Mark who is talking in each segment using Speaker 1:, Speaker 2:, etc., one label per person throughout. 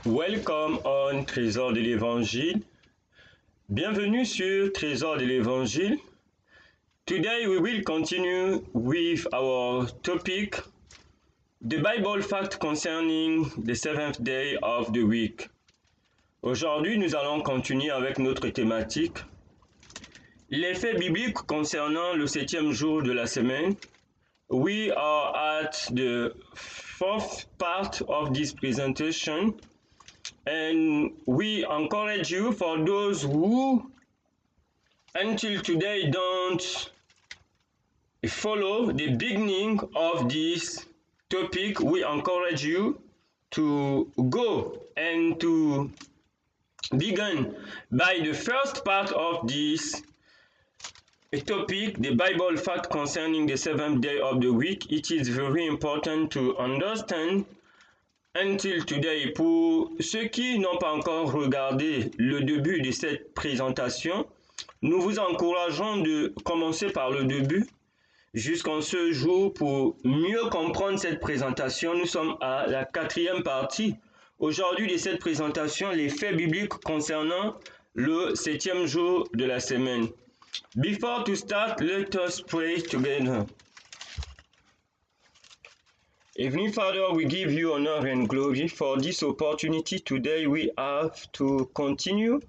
Speaker 1: Welcome on Trésor de l'Évangile. Bienvenue sur Trésor de l'Évangile. Today we will continue with our topic, the Bible fact concerning the seventh day of the week. Aujourd'hui, nous allons continuer avec notre thématique, les faits bibliques concernant le septième jour de la semaine. We are at the fourth part of this presentation. And we encourage you, for those who until today don't follow the beginning of this topic, we encourage you to go and to begin by the first part of this topic, the Bible fact concerning the seventh day of the week. It is very important to understand until today. Pour ceux qui n'ont pas encore regardé le début de cette présentation, nous vous encourageons de commencer par le début jusqu'en ce jour pour mieux comprendre cette présentation. Nous sommes à la quatrième partie aujourd'hui de cette présentation, les faits bibliques concernant le septième jour de la semaine. Before to start, let us pray together. Heavenly Father, we give you honor and glory for this opportunity today we have to continue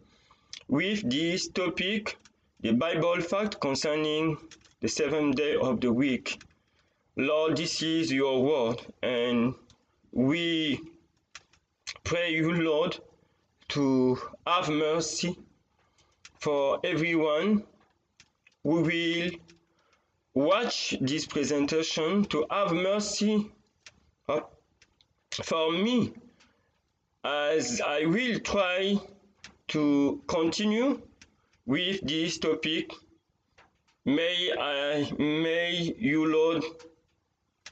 Speaker 1: with this topic, the Bible fact concerning the seventh day of the week. Lord, this is your word, and we pray you, Lord, to have mercy for everyone who will watch this presentation, to have mercy for me as I will try to continue with this topic. May you, Lord,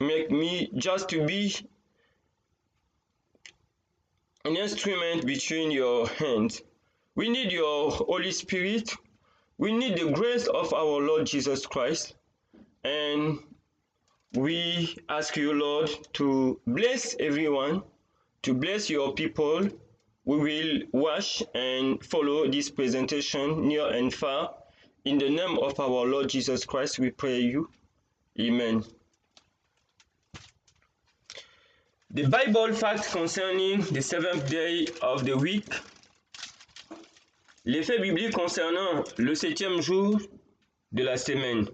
Speaker 1: make me just to be an instrument between your hands. We need your Holy Spirit. We need the grace of our Lord Jesus Christ. And we ask you, Lord, to bless everyone, to bless your people. We will watch and follow this presentation near and far. In the name of our Lord Jesus Christ, we pray you. Amen. The Bible fact concerning the seventh day of the week. Les faits bibliques concernant le septième jour de la semaine.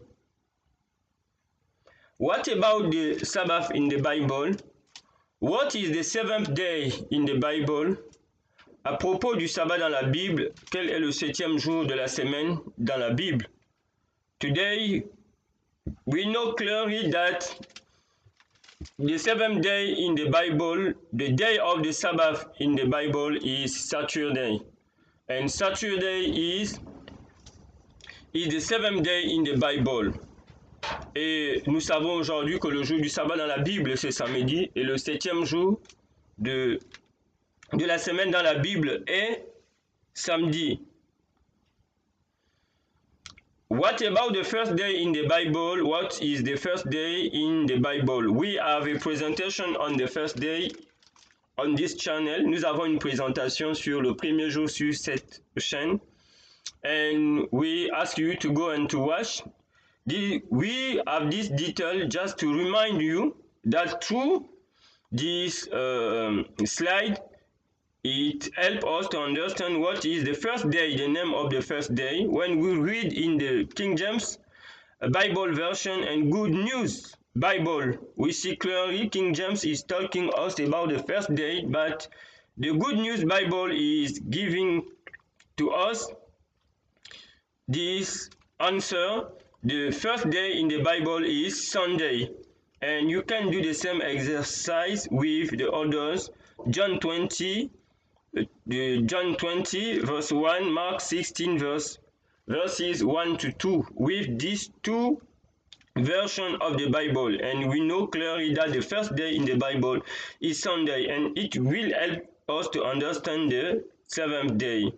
Speaker 1: What about the Sabbath in the Bible? What is the seventh day in the Bible? À propos du sabbat dans la Bible, quel est le septième jour de la semaine dans la Bible? Today, we know clearly that the seventh day in the Bible, the day of the Sabbath in the Bible is Saturday. And Saturday is the seventh day in the Bible. Et nous savons aujourd'hui que le jour du sabbat dans la Bible, c'est samedi, et le septième jour de la semaine dans la Bible est samedi. What about the first day in the Bible? What is the first day in the Bible? We have a presentation on the first day on this channel. Nous avons une présentation sur le premier jour sur cette chaîne. And we ask you to go and to watch. We have this detail just to remind you that through this slide, it helps us to understand what is the first day, the name of the first day. When we read in the King James Bible version and Good News Bible, we see clearly King James is talking us about the first day, but the Good News Bible is giving to us this answer. The first day in the Bible is Sunday, and you can do the same exercise with the others. John 20 verse 1, Mark 16 verses 1 to 2, with these two versions of the Bible. And we know clearly that the first day in the Bible is Sunday, and it will help us to understand the seventh day.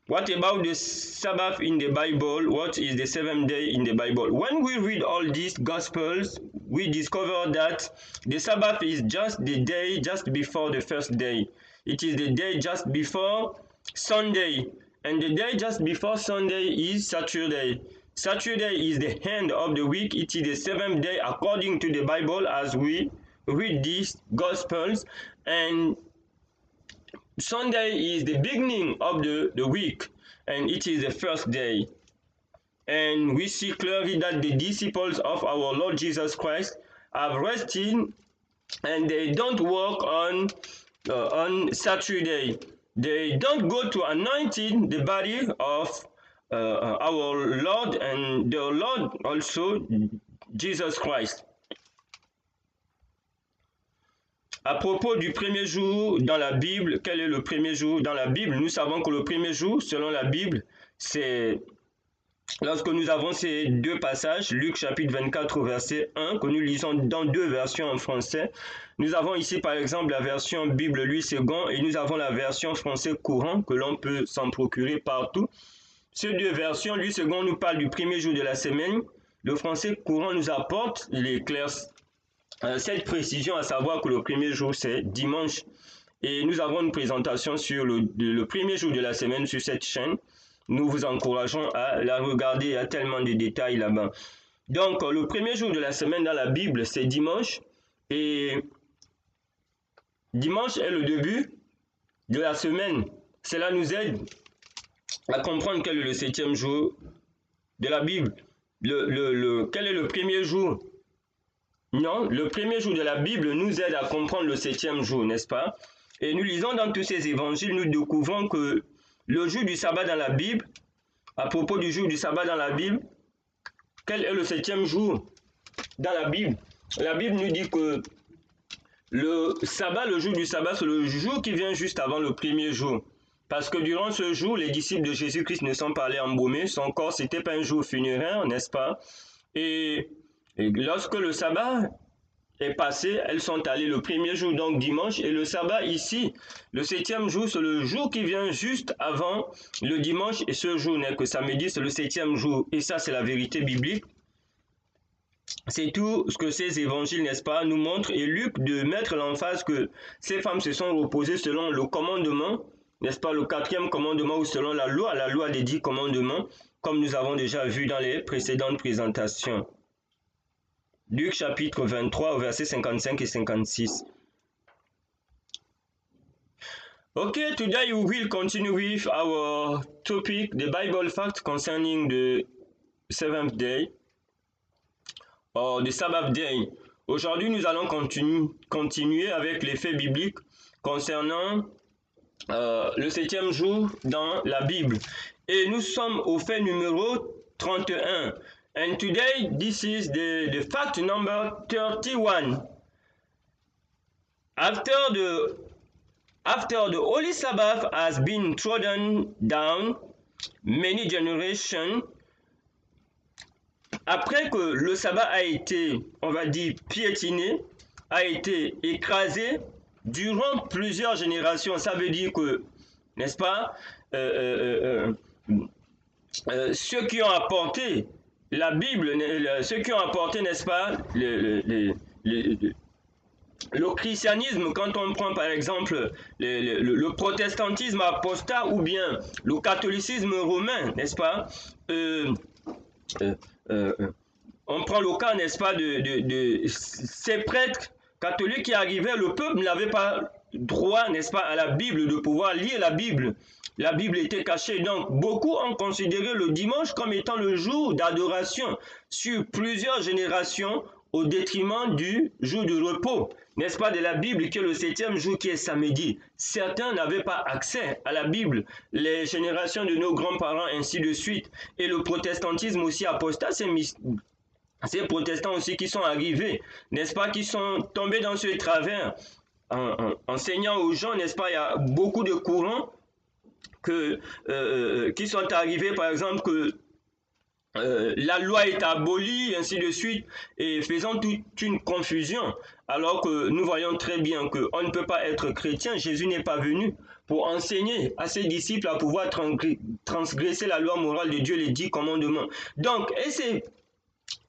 Speaker 1: What about the Sabbath in the Bible? What is the seventh day in the Bible? When we read all these Gospels, we discover that the Sabbath is just the day just before the first day. It is the day just before Sunday. And the day just before Sunday is Saturday. Saturday is the end of the week. It is the seventh day according to the Bible as we read these Gospels. And Sunday is the beginning of the week, and it is the first day. And we see clearly that the disciples of our Lord Jesus Christ have rested, and they don't work on Saturday. They don't go to anointing the body of our Lord and their Lord also, Jesus Christ. À propos du premier jour dans la Bible, quel est le premier jour dans la Bible? Nous savons que le premier jour, selon la Bible, c'est lorsque nous avons ces deux passages, Luc chapitre 24 verset 1, que nous lisons dans deux versions en français. Nous avons ici par exemple la version Bible Louis II et nous avons la version français courant que l'on peut s'en procurer partout. Ces deux versions, Louis II nous parle du premier jour de la semaine. Le français courant nous apporte cette précision, à savoir que le premier jour c'est dimanche, et nous avons une présentation sur le premier jour de la semaine sur cette chaîne. Nous vous encourageons à la regarder, il y a tellement de détails là-bas. Donc le premier jour de la semaine dans la Bible c'est dimanche, et dimanche est le début de la semaine. Cela nous aide à comprendre quel est le septième jour de la Bible. Quel est le premier jour? Non, le premier jour de la Bible nous aide à comprendre le septième jour, n'est-ce pas? Et nous lisons dans tous ces évangiles, nous découvrons que le jour du sabbat dans la Bible, à propos du jour du sabbat dans la Bible, quel est le septième jour dans la Bible? La Bible nous dit que le sabbat, le jour du sabbat, c'est le jour qui vient juste avant le premier jour. Parce que durant ce jour, les disciples de Jésus-Christ ne sont pas allés embaumer, son corps, c'était pas un jour funéraire, n'est-ce pas? Et lorsque le sabbat est passé, elles sont allées le premier jour, donc dimanche, et le sabbat ici, le septième jour, c'est le jour qui vient juste avant le dimanche, et ce jour n'est que samedi, c'est le septième jour, et ça c'est la vérité biblique. C'est tout ce que ces évangiles, n'est-ce pas, nous montrent, et Luc de mettre l'emphase que ces femmes se sont reposées selon le commandement, n'est-ce pas, le quatrième commandement, ou selon la loi des 10 commandements, comme nous avons déjà vu dans les précédentes présentations. Luc chapitre 23, versets 55 et 56. Okay, today we will continue with our topic, the Bible fact concerning the seventh day, or the Sabbath day. Aujourd'hui, nous allons continuer avec les faits bibliques concernant le septième jour dans la Bible. Et nous sommes au fait numéro 31. And today, this is the fact number 31. After the Holy Sabbath has been trodden down many generations, après que le sabbat a été, on va dire, piétiné, a été écrasé durant plusieurs générations, ça veut dire que, n'est-ce pas, ceux qui ont apporté la Bible, ceux qui ont apporté, n'est-ce pas, le christianisme, quand on prend par exemple le protestantisme apostat ou bien le catholicisme romain, n'est-ce pas, on prend le cas, n'est-ce pas, de ces prêtres catholiques qui arrivaient, le peuple n'avait pas droit, n'est-ce pas, à la Bible, de pouvoir lire la Bible. La Bible était cachée, donc beaucoup ont considéré le dimanche comme étant le jour d'adoration sur plusieurs générations au détriment du jour de repos, n'est-ce pas, de la Bible, qui est le septième jour, qui est samedi. Certains n'avaient pas accès à la Bible, les générations de nos grands-parents, ainsi de suite. Et le protestantisme aussi apostat, ces protestants aussi qui sont arrivés, n'est-ce pas, qui sont tombés dans ce travers, en enseignant aux gens, n'est-ce pas, il y a beaucoup de courants qui sont arrivés, par exemple, que la loi est abolie, ainsi de suite, et faisant toute une confusion, alors que nous voyons très bien qu'on ne peut pas être chrétien. Jésus n'est pas venu pour enseigner à ses disciples à pouvoir transgresser la loi morale de Dieu, les 10 commandements. Donc, et c'est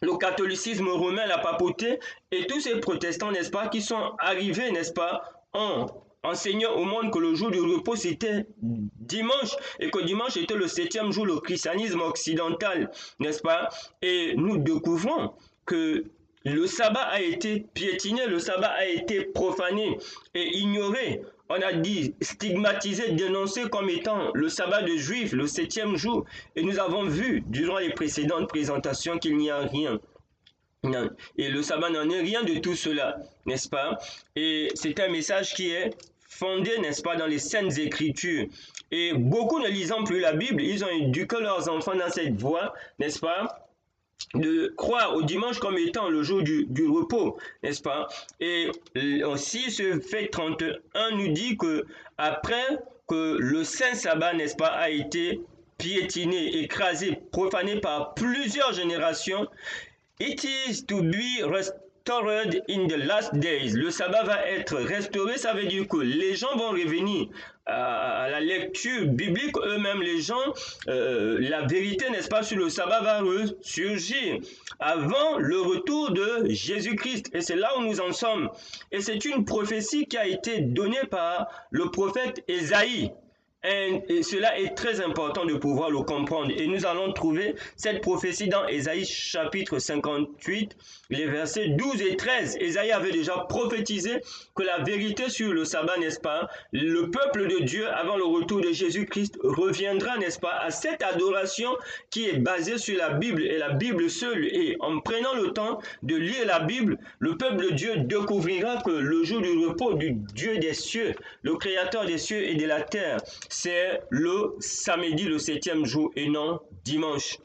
Speaker 1: le catholicisme romain, la papauté, et tous ces protestants, n'est-ce pas, qui sont arrivés, n'est-ce pas, en enseignant au monde que le jour du repos c'était dimanche et que dimanche était le 7e jour, le christianisme occidental, n'est-ce pas? Et nous découvrons que le sabbat a été piétiné, le sabbat a été profané et ignoré. On a dit stigmatisé, dénoncé comme étant le sabbat de juifs, le 7e jour. Et nous avons vu durant les précédentes présentations qu'il n'y a rien. Non. Et le sabbat n'en est rien de tout cela, n'est-ce pas? Et c'est un message qui est fondé, n'est-ce pas, dans les Saintes Écritures. Et beaucoup ne lisant plus la Bible, ils ont éduqué leurs enfants dans cette voie, n'est-ce pas, de croire au dimanche comme étant le jour du repos, n'est-ce pas? Et aussi ce fait 31 nous dit que après que le Saint Sabbat, n'est-ce pas, a été piétiné, écrasé, profané par plusieurs générations, it is to be restored in the last days. Le sabbat va être restauré, ça veut dire que les gens vont revenir à la lecture biblique eux-mêmes, les gens, la vérité, n'est-ce pas, sur le sabbat va ressurgir avant le retour de Jésus-Christ. Et c'est là où nous en sommes. Et c'est une prophétie qui a été donnée par le prophète Ésaïe. Et cela est très important de pouvoir le comprendre. Et nous allons trouver cette prophétie dans Ésaïe chapitre 58, les versets 12 et 13. Ésaïe avait déjà prophétisé que la vérité sur le sabbat, n'est-ce pas, le peuple de Dieu, avant le retour de Jésus-Christ, reviendra, n'est-ce pas, à cette adoration qui est basée sur la Bible et la Bible seule. Et en prenant le temps de lire la Bible, le peuple de Dieu découvrira que le jour du repos du Dieu des cieux, le créateur des cieux et de la terre, c'est le samedi, le 7e jour, et non dimanche.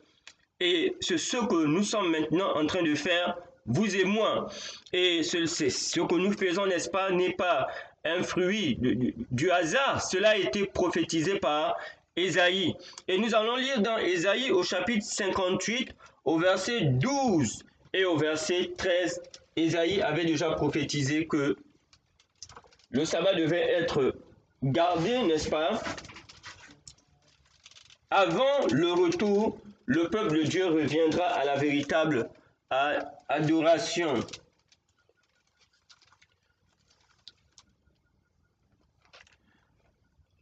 Speaker 1: Et c'est ce que nous sommes maintenant en train de faire, vous et moi. Et ce que nous faisons, n'est-ce pas, n'est pas un fruit du hasard. Cela a été prophétisé par Ésaïe. Et nous allons lire dans Ésaïe au chapitre 58, au verset 12 et au verset 13. Ésaïe avait déjà prophétisé que le sabbat devait être gardé, n'est-ce pas? Avant le retour, le peuple de Dieu reviendra à la véritable adoration.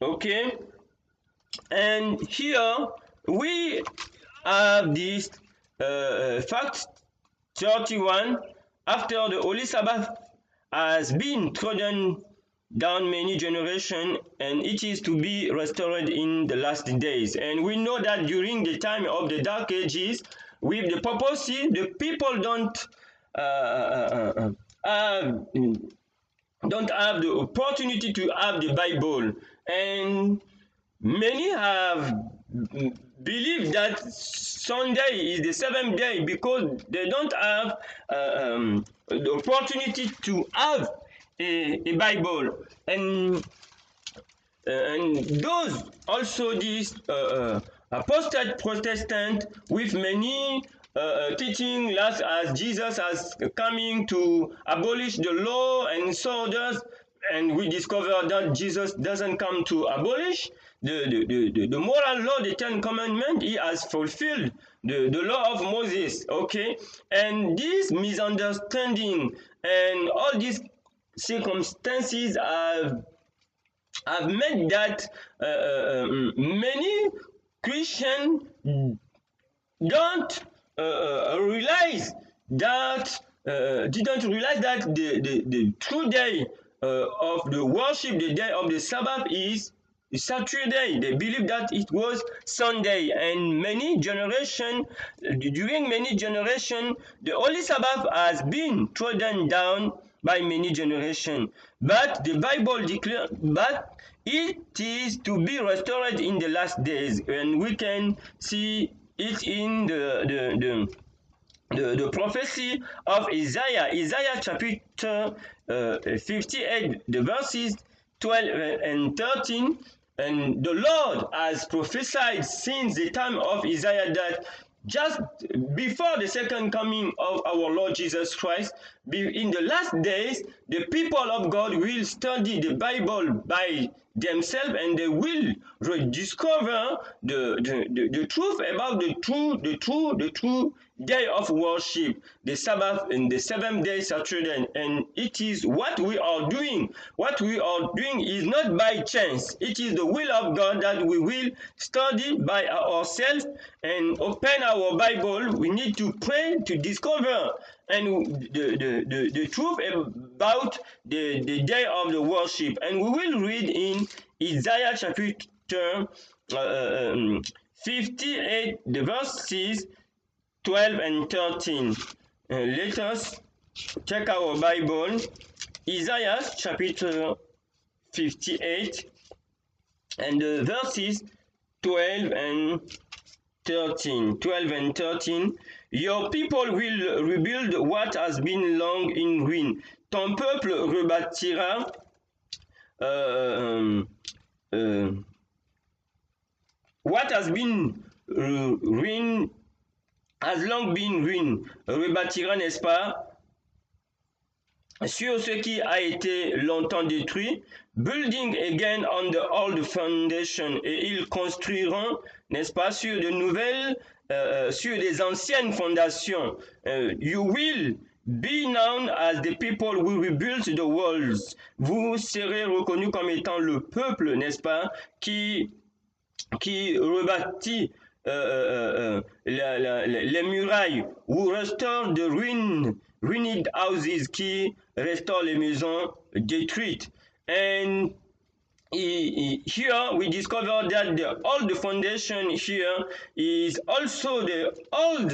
Speaker 1: Okay? And here we have this fact 31. After the Holy Sabbath has been trodden down many generations, and it is to be restored in the last days. And we know that during the time of the Dark Ages, with the papacy, the people don't have the opportunity to have the Bible, and many have believed that Sunday is the 7th day because they don't have the opportunity to have a Bible, and those also these apostate Protestant with many teaching as Jesus as coming to abolish the law and so does, and we discover that Jesus doesn't come to abolish the moral law, the 10 Commandments. He has fulfilled the law of Moses, okay? And this misunderstanding and all these circumstances have meant that many Christians don't realize that didn't realize that the true day of the worship, the day of the Sabbath is Saturday. They believe that it was Sunday, and during many generations, the Holy Sabbath has been trodden down by many generations. But the Bible declares, but it is to be restored in the last days, and we can see it in the prophecy of Isaiah chapter 58, the verses 12 and 13. And the Lord has prophesied since the time of Isaiah that just before the second coming of our Lord Jesus Christ, in the last days, the people of God will study the Bible by themselves, and they will rediscover the truth about the true day of worship, the Sabbath and the seventh day Saturday. And it is what we are doing. What we are doing is not by chance. It is the will of God that we will study by ourselves and open our Bible. We need to pray to discover and the truth about the day of the worship. And we will read in Isaiah chapter 58, the verses 12 and 13. Let us check our Bible. Isaiah chapter 58 and the verses 12 and 13. 12 and 13. Your people will rebuild what has been long in ruin. Ton peuple rebâtira what has been ruined, has long been ruined, rebâtira, n'est-ce pas, sur ce qui a été longtemps détruit, building again on the old foundation, et ils construiront, n'est-ce pas, sur de nouvelles, sur des anciennes fondations. You will be known as the people who rebuild the walls. Vous serez reconnus comme étant le peuple, n'est-ce pas, qui rebâtit les murailles, who restore the ruined houses, qui restaure les maisons détruites. And here we discover that the old foundation here is also the old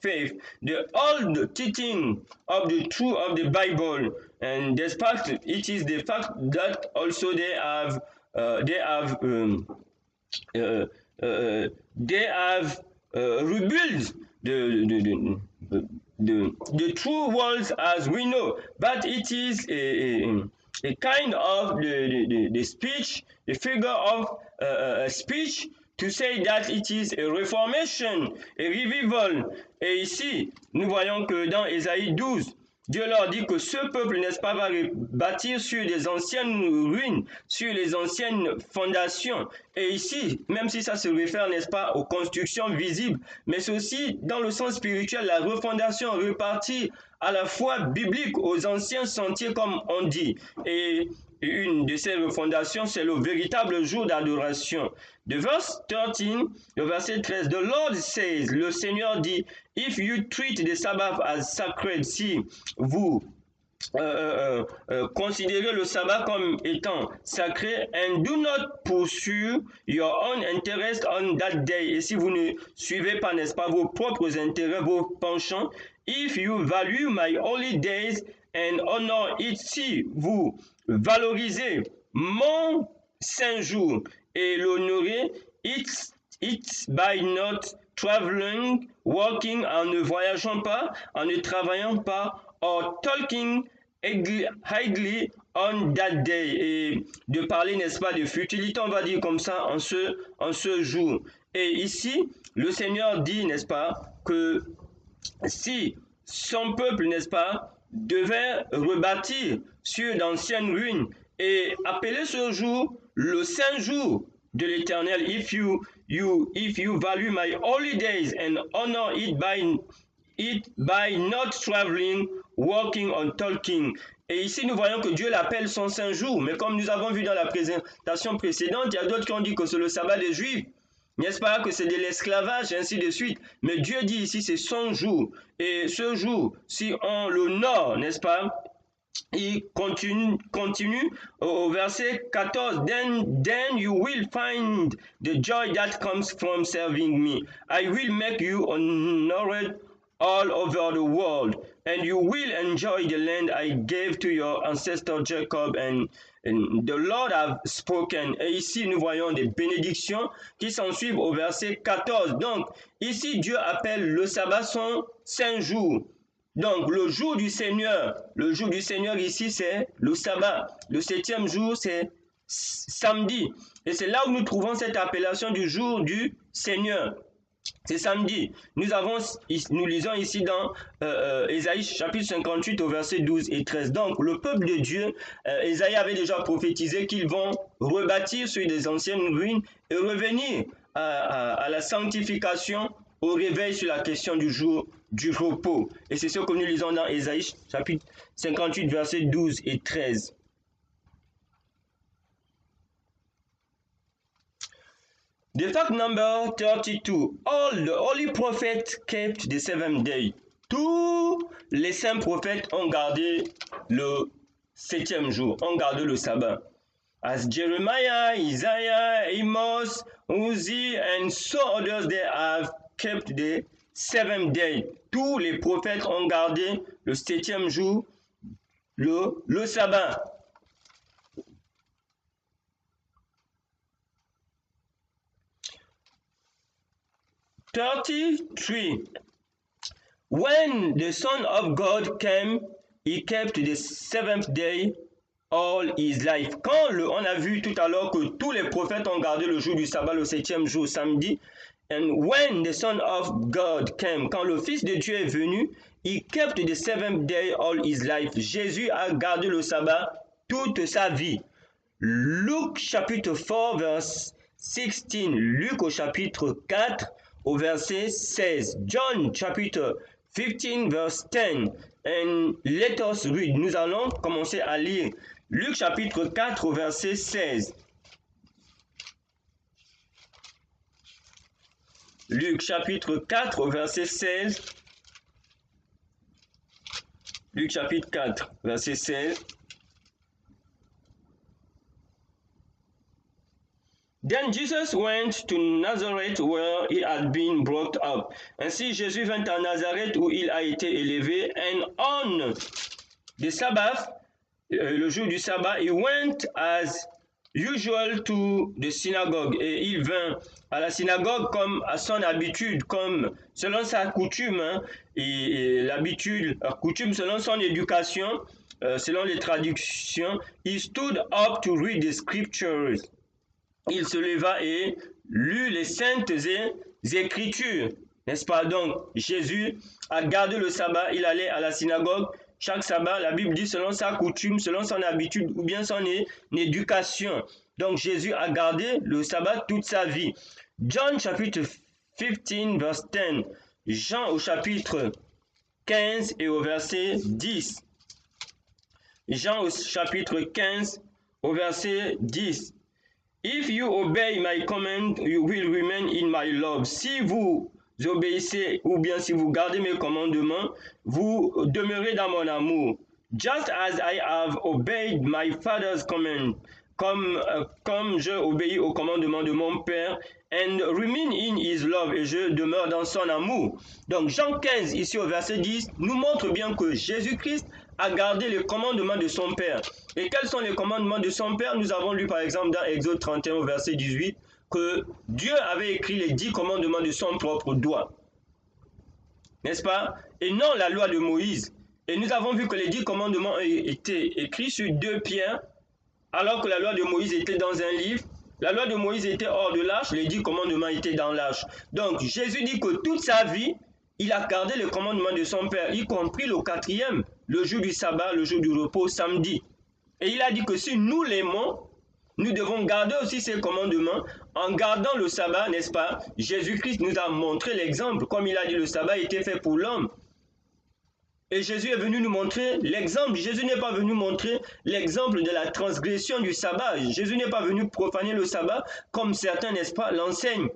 Speaker 1: faith, the old teaching of the truth of the Bible. And despite it is the fact that also they have rebuilt the true walls as we know, but it is a kind of the speech, the figure of a speech to say that it is a reformation, a revival. Et ici, nous voyons que dans Ésaïe 12, Dieu leur dit que ce peuple, n'est-ce pas, va bâtir sur des anciennes ruines, sur les anciennes fondations. Et ici, même si ça se réfère, n'est-ce pas, aux constructions visibles, mais c'est aussi dans le sens spirituel, la refondation, repartir à la fois biblique aux anciens sentiers, comme on dit. Et une de ces refondations, c'est le véritable jour d'adoration. The verse 13, le verset 13, the Lord says, le Seigneur dit, if you treat the Sabbath as sacred, si vous considérez le sabbat comme étant sacré, and do not pursue your own interest on that day, et si vous ne suivez pas, n'est-ce pas, vos propres intérêts, vos penchants, if you value my holy days and honor it, si vous valorisez mon saint jour et l'honorer, it's by not traveling, walking, en ne voyageant pas, en ne travaillant pas, or talking idly on that day, et de parler, n'est-ce pas, de futilité, on va dire comme ça, en ce jour. Et ici, le Seigneur dit, n'est-ce pas, que si son peuple, n'est-ce pas, devait rebâtir sur d'anciennes ruines et appeler ce jour le saint jour de l'Éternel, if you value my holy days and honor it by not traveling, walking or talking. Et ici, nous voyons que Dieu l'appelle son saint jour. Mais comme nous avons vu dans la présentation précédente, il y a d'autres qui ont dit que c'est le sabbat des Juifs. N'est-ce pas, que c'est de l'esclavage, et ainsi de suite. Mais Dieu dit ici, c'est son jour. Et ce jour, si on l'honore, n'est-ce pas, il continue au verset 14. Then you will find the joy that comes from serving me. I will make you honored all over the world, and you will enjoy the land I gave to your ancestor Jacob, and the Lord have spoken. Et ici, nous voyons des bénédictions qui s'en suivent au verset 14. Donc, ici, Dieu appelle le sabbat son saint jour. Donc, le jour du Seigneur ici, c'est le sabbat. Le 7e jour, c'est samedi. Et c'est là où nous trouvons cette appellation du jour du Seigneur. C'est samedi. Nous lisons ici dans Ésaïe chapitre 58 au verset 12 et 13. Donc, le peuple de Dieu, Ésaïe avait déjà prophétisé qu'ils vont rebâtir sur des anciennes ruines et revenir à la sanctification, au réveil sur la question du jour du repos. Et c'est ce que nous lisons dans Ésaïe chapitre 58 verset 12 et 13. The fact number 32. All the holy prophets kept the seventh day. Tous les saints prophètes ont gardé le septième jour, ont gardé le sabbat. As Jeremiah, Isaiah, Amos, Uzi, and so others, they have kept the seventh day. Tous les prophètes ont gardé le septième jour, le sabbat. When the Son of God came, he kept the seventh day all his life. Quand on a vu tout à l'heure que tous les prophètes ont gardé le jour du sabbat, le septième jour, samedi. And when the Son of God came, quand le Fils de Dieu est venu, he kept the seventh day all his life. Jésus a gardé le sabbat toute sa vie. Luc chapitre 4, verse 16. Luc au chapitre 4, au verset 16. John chapitre 15 verse 10. And let us read. Nous allons commencer à lire Luc chapitre 4 au verset 16. Luc chapitre 4 au verset 16. Luc chapitre 4 verset 16. Then Jesus went to Nazareth where he had been brought up. Ainsi Jésus vint à Nazareth où il a été élevé. And on the Sabbath, le jour du sabbat, he went as usual to the synagogue. Et il vint à la synagogue comme à son habitude, comme selon sa coutume, hein, et l'habitude, la coutume selon son éducation, selon les traductions. He stood up to read the scriptures. Il se leva et lut les saintes écritures, n'est-ce pas? Donc, Jésus a gardé le sabbat, il allait à la synagogue chaque sabbat, la Bible dit selon sa coutume, selon son habitude ou bien son éducation. Donc, Jésus a gardé le sabbat toute sa vie. John chapitre 15, verse 10. Jean au chapitre 15 et au verset 10. Jean au chapitre 15 au verset 10. If you obey my command, you will remain in my love. Si vous obéissez ou bien si vous gardez mes commandements, vous demeurez dans mon amour. Just as I have obeyed my father's command, comme je obéis au commandement de mon Père, and remain in his love, et je demeure dans son amour. Donc Jean 15, ici au verset 10, nous montre bien que Jésus-Christ a gardé les commandements de son Père. Et quels sont les commandements de son Père? Nous avons lu par exemple dans Exode 31 au verset 18 que Dieu avait écrit les 10 commandements de son propre doigt. N'est-ce pas? Et non la loi de Moïse. Et nous avons vu que les 10 commandements étaient écrits sur 2 pierres, alors que la loi de Moïse était dans un livre. La loi de Moïse était hors de l'arche, les 10 commandements étaient dans l'arche. Donc Jésus dit que toute sa vie, il a gardé les commandements de son Père, y compris le 4e, le jour du sabbat, le jour du repos, samedi. Et il a dit que si nous l'aimons, nous devons garder aussi ses commandements en gardant le sabbat, n'est-ce pas? Jésus-Christ nous a montré l'exemple. Comme il a dit, le sabbat était fait pour l'homme. Et Jésus est venu nous montrer l'exemple. Jésus n'est pas venu montrer l'exemple de la transgression du sabbat. Jésus n'est pas venu profaner le sabbat comme certains, n'est-ce pas, l'enseignent.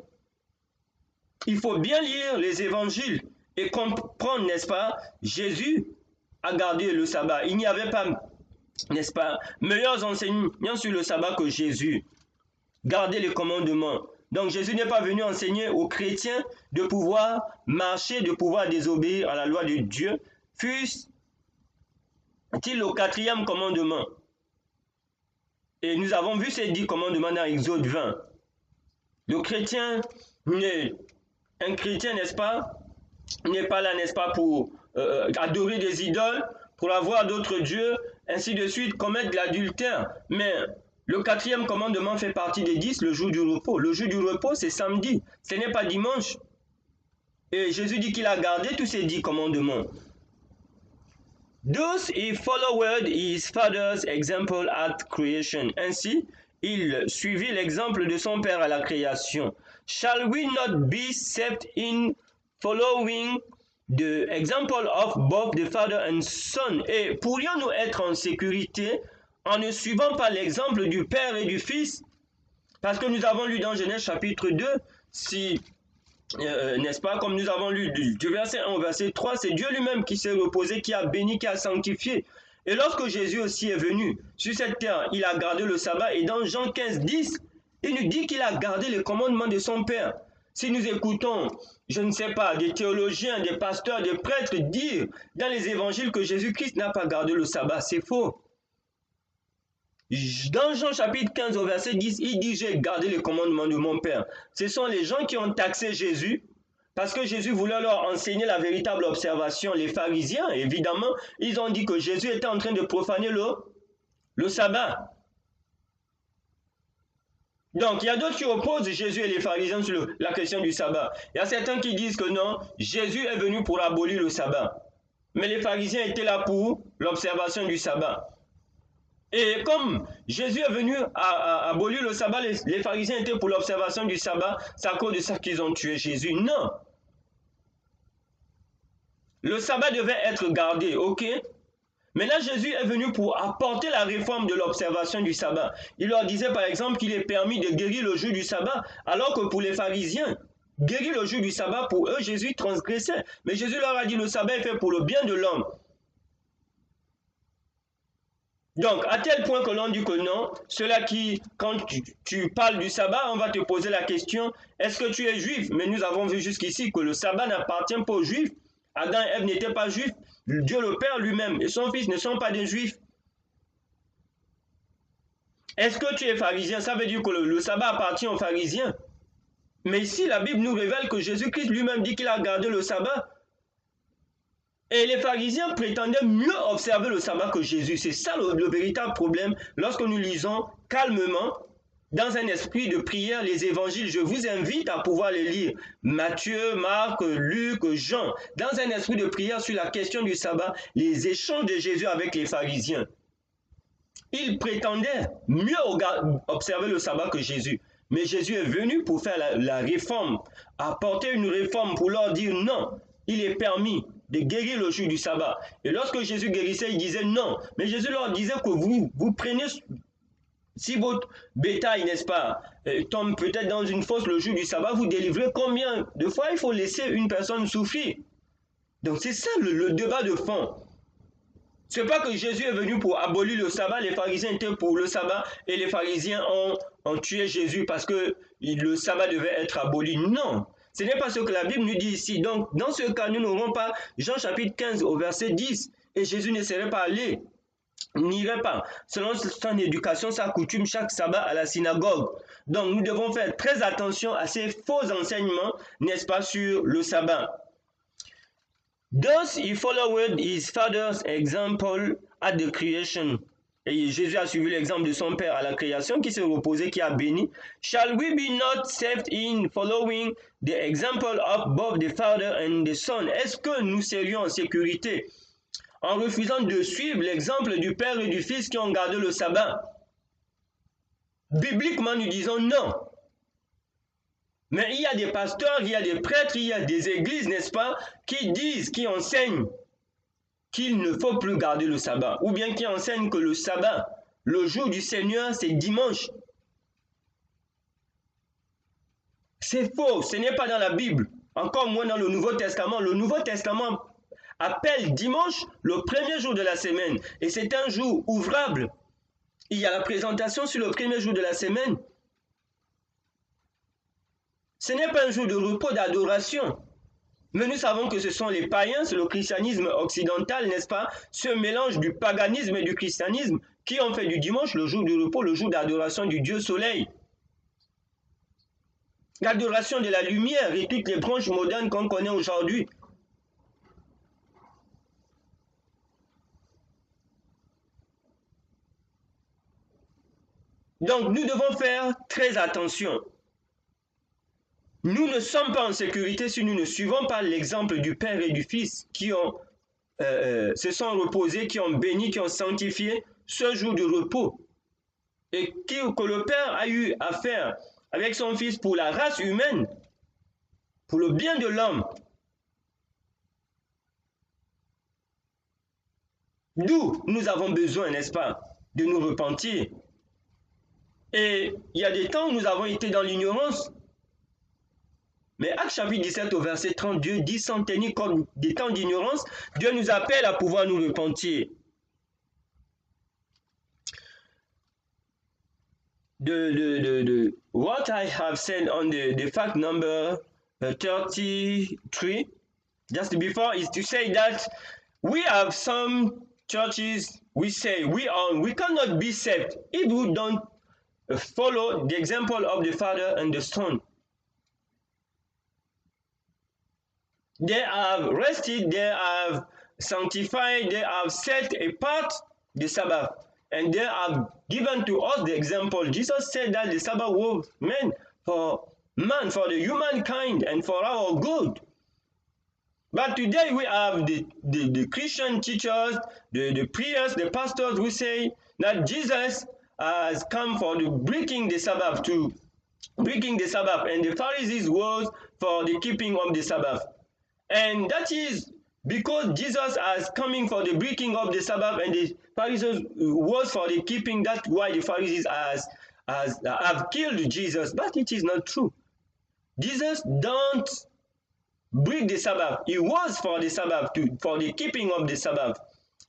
Speaker 1: Il faut bien lire les évangiles et comprendre, n'est-ce pas, Jésus a gardé le sabbat. Il n'y avait pas, n'est-ce pas, meilleurs enseignants sur le sabbat que Jésus. Garder les commandements. Donc Jésus n'est pas venu enseigner aux chrétiens de pouvoir marcher, de pouvoir désobéir à la loi de Dieu, fût-il au 4e commandement. Et nous avons vu ces 10 commandements dans Exode 20. Le chrétien, un chrétien, n'est-ce pas, n'est pas là, n'est-ce pas, pour adorer des idoles, pour avoir d'autres dieux, ainsi de suite, commettre de l'adultère. Mais le 4e commandement fait partie des 10, le jour du repos. Le jour du repos, c'est samedi, ce n'est pas dimanche. Et Jésus dit qu'il a gardé tous ces 10 commandements. Thus he followed his father's example at creation. Ainsi, il suivit l'exemple de son père à la création. Shall we not be saved in following the example of both the father and son? Et pourrions-nous être en sécurité en ne suivant pas l'exemple du père et du fils? Parce que nous avons lu dans Genèse chapitre 2, si n'est-ce pas, comme nous avons lu du verset 1 au verset 3, c'est Dieu lui-même qui s'est reposé, qui a béni, qui a sanctifié. Et lorsque Jésus aussi est venu sur cette terre, il a gardé le sabbat. Et dans Jean 15, 10, il nous dit qu'il a gardé les commandements de son Père. Si nous écoutons, je ne sais pas, des théologiens, des pasteurs, des prêtres dire dans les évangiles que Jésus-Christ n'a pas gardé le sabbat, c'est faux. Dans Jean chapitre 15 au verset 10, il dit « J'ai gardé les commandements de mon Père ». Ce sont les gens qui ont taxé Jésus parce que Jésus voulait leur enseigner la véritable observation. Les pharisiens, évidemment, ils ont dit que Jésus était en train de profaner le sabbat. Donc, il y a d'autres qui opposent Jésus et les pharisiens sur la question du sabbat. Il y a certains qui disent que non, Jésus est venu pour abolir le sabbat. Mais les pharisiens étaient là pour l'observation du sabbat. Et comme Jésus est venu à abolir le sabbat, les pharisiens étaient pour l'observation du sabbat, c'est à cause de ça qu'ils ont tué Jésus. Non. Le sabbat devait être gardé, ok? Mais là, Jésus est venu pour apporter la réforme de l'observation du sabbat. Il leur disait par exemple qu'il est permis de guérir le jour du sabbat, alors que pour les pharisiens, guérir le jour du sabbat, pour eux, Jésus transgressait. Mais Jésus leur a dit, le sabbat est fait pour le bien de l'homme. Donc, à tel point que l'on dit que non, ceux-là qui, quand tu parles du sabbat, on va te poser la question, est-ce que tu es juif? Mais nous avons vu jusqu'ici que le sabbat n'appartient pas aux juifs. Adam et Ève n'étaient pas juifs. Dieu le Père lui-même et son Fils ne sont pas des juifs. Est-ce que tu es pharisien? Ça veut dire que le sabbat appartient aux pharisiens. Mais ici, la Bible nous révèle que Jésus-Christ lui-même dit qu'il a gardé le sabbat. Et les pharisiens prétendaient mieux observer le sabbat que Jésus. C'est ça le véritable problème lorsque nous lisons calmement, dans un esprit de prière, les évangiles. Je vous invite à pouvoir les lire. Matthieu, Marc, Luc, Jean. Dans un esprit de prière sur la question du sabbat, les échanges de Jésus avec les pharisiens. Ils prétendaient mieux observer le sabbat que Jésus. Mais Jésus est venu pour faire la réforme, apporter une réforme pour leur dire non, il est permis de guérir le jour du sabbat. Et lorsque Jésus guérissait, il disait non. Mais Jésus leur disait que vous prenez, si votre bétail, n'est-ce pas, tombe peut-être dans une fosse le jour du sabbat, vous délivrez combien de fois il faut laisser une personne souffrir? Donc c'est ça le débat de fond. Ce n'est pas que Jésus est venu pour abolir le sabbat, les pharisiens étaient pour le sabbat et les pharisiens ont tué Jésus parce que le sabbat devait être aboli. Non, ce n'est pas ce que la Bible nous dit ici. Donc, dans ce cas, nous n'aurons pas Jean chapitre 15 au verset 10 et Jésus ne serait pas allé, n'irait pas, selon son éducation, sa coutume, chaque sabbat à la synagogue. Donc, nous devons faire très attention à ces faux enseignements, n'est-ce pas, sur le sabbat. Thus he followed his father's example at the creation. Et Jésus a suivi l'exemple de son père à la création, qui s'est reposé, qui a béni. Shall we be not saved in following the example of both the father and the son? Est-ce que nous serions en sécurité en refusant de suivre l'exemple du père et du fils qui ont gardé le sabbat? Bibliquement, nous disons non. Mais il y a des pasteurs, il y a des prêtres, il y a des églises, n'est-ce pas, qui disent, qui enseignent qu'il ne faut plus garder le sabbat, ou bien qui enseignent que le sabbat, le jour du Seigneur, c'est dimanche. C'est faux, ce n'est pas dans la Bible, encore moins dans le Nouveau Testament. Le Nouveau Testament appelle dimanche le premier jour de la semaine, et c'est un jour ouvrable. Il y a la présentation sur le premier jour de la semaine. Ce n'est pas un jour de repos, d'adoration. Mais nous savons que ce sont les païens, c'est le christianisme occidental, n'est-ce pas? Ce mélange du paganisme et du christianisme qui ont fait du dimanche le jour du repos, le jour d'adoration du Dieu soleil. L'adoration de la lumière et toutes les branches modernes qu'on connaît aujourd'hui. Donc nous devons faire très attention. Nous ne sommes pas en sécurité si nous ne suivons pas l'exemple du Père et du Fils qui se sont reposés, qui ont béni, qui ont sanctifié ce jour de repos. Et que le Père a eu à faire avec son Fils pour la race humaine, pour le bien de l'homme. D'où nous avons besoin, n'est-ce pas, de nous repentir. Et il y a des temps où nous avons été dans l'ignorance. Mais Actes chapitre 17 au verset 30, Dieu dit, sans tenir compte des temps d'ignorance, Dieu nous appelle à pouvoir nous repentir. What I have said on the fact number 33, just before, is to say that we have some churches, we say we cannot be saved if we don't follow the example of the Father and the Son. They have rested, they have sanctified, they have set apart the Sabbath, and they have given to us the example. Jesus said that the Sabbath was meant for man, for the humankind, and for our good. But today we have the Christian teachers, the priests, the pastors who say that Jesus has come for the breaking the Sabbath, and the Pharisees was for the keeping of the Sabbath. And that is because Jesus is coming for the breaking of the Sabbath and the Pharisees was for the keeping. That's why the Pharisees have killed Jesus. But it is not true. Jesus don't break the Sabbath. He was for the Sabbath, for the keeping of the Sabbath.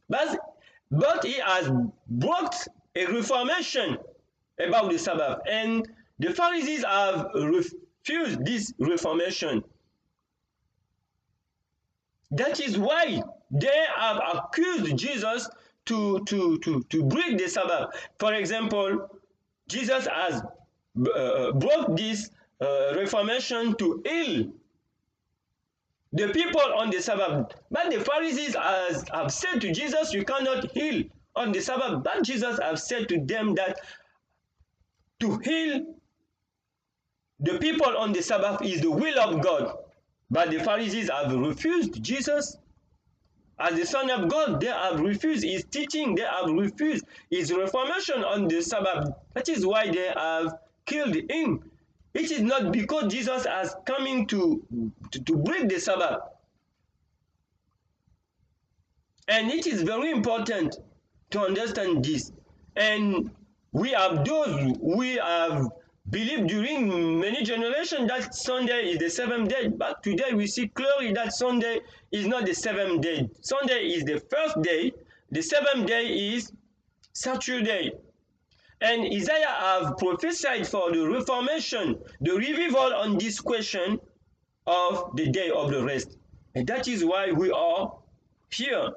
Speaker 1: But he has brought a reformation about the Sabbath. And the Pharisees have refused this reformation. That is why they have accused Jesus to break the Sabbath. For example, Jesus has brought this reformation to heal the people on the Sabbath. But the Pharisees have said to Jesus, you cannot heal on the Sabbath. But Jesus has said to them that to heal the people on the Sabbath is the will of God. But the Pharisees have refused Jesus as the Son of God. They have refused his teaching. They have refused his reformation on the Sabbath. That is why they have killed him. It is not because Jesus has coming to break the Sabbath. And it is very important to understand this. And we have those we have believed during many generations that Sunday is the seventh day, but today we see clearly that Sunday is not the seventh day. Sunday is the first day, the seventh day is Saturday. And Isaiah have prophesied for the reformation, the revival on this question of the day of the rest. And that is why we are here.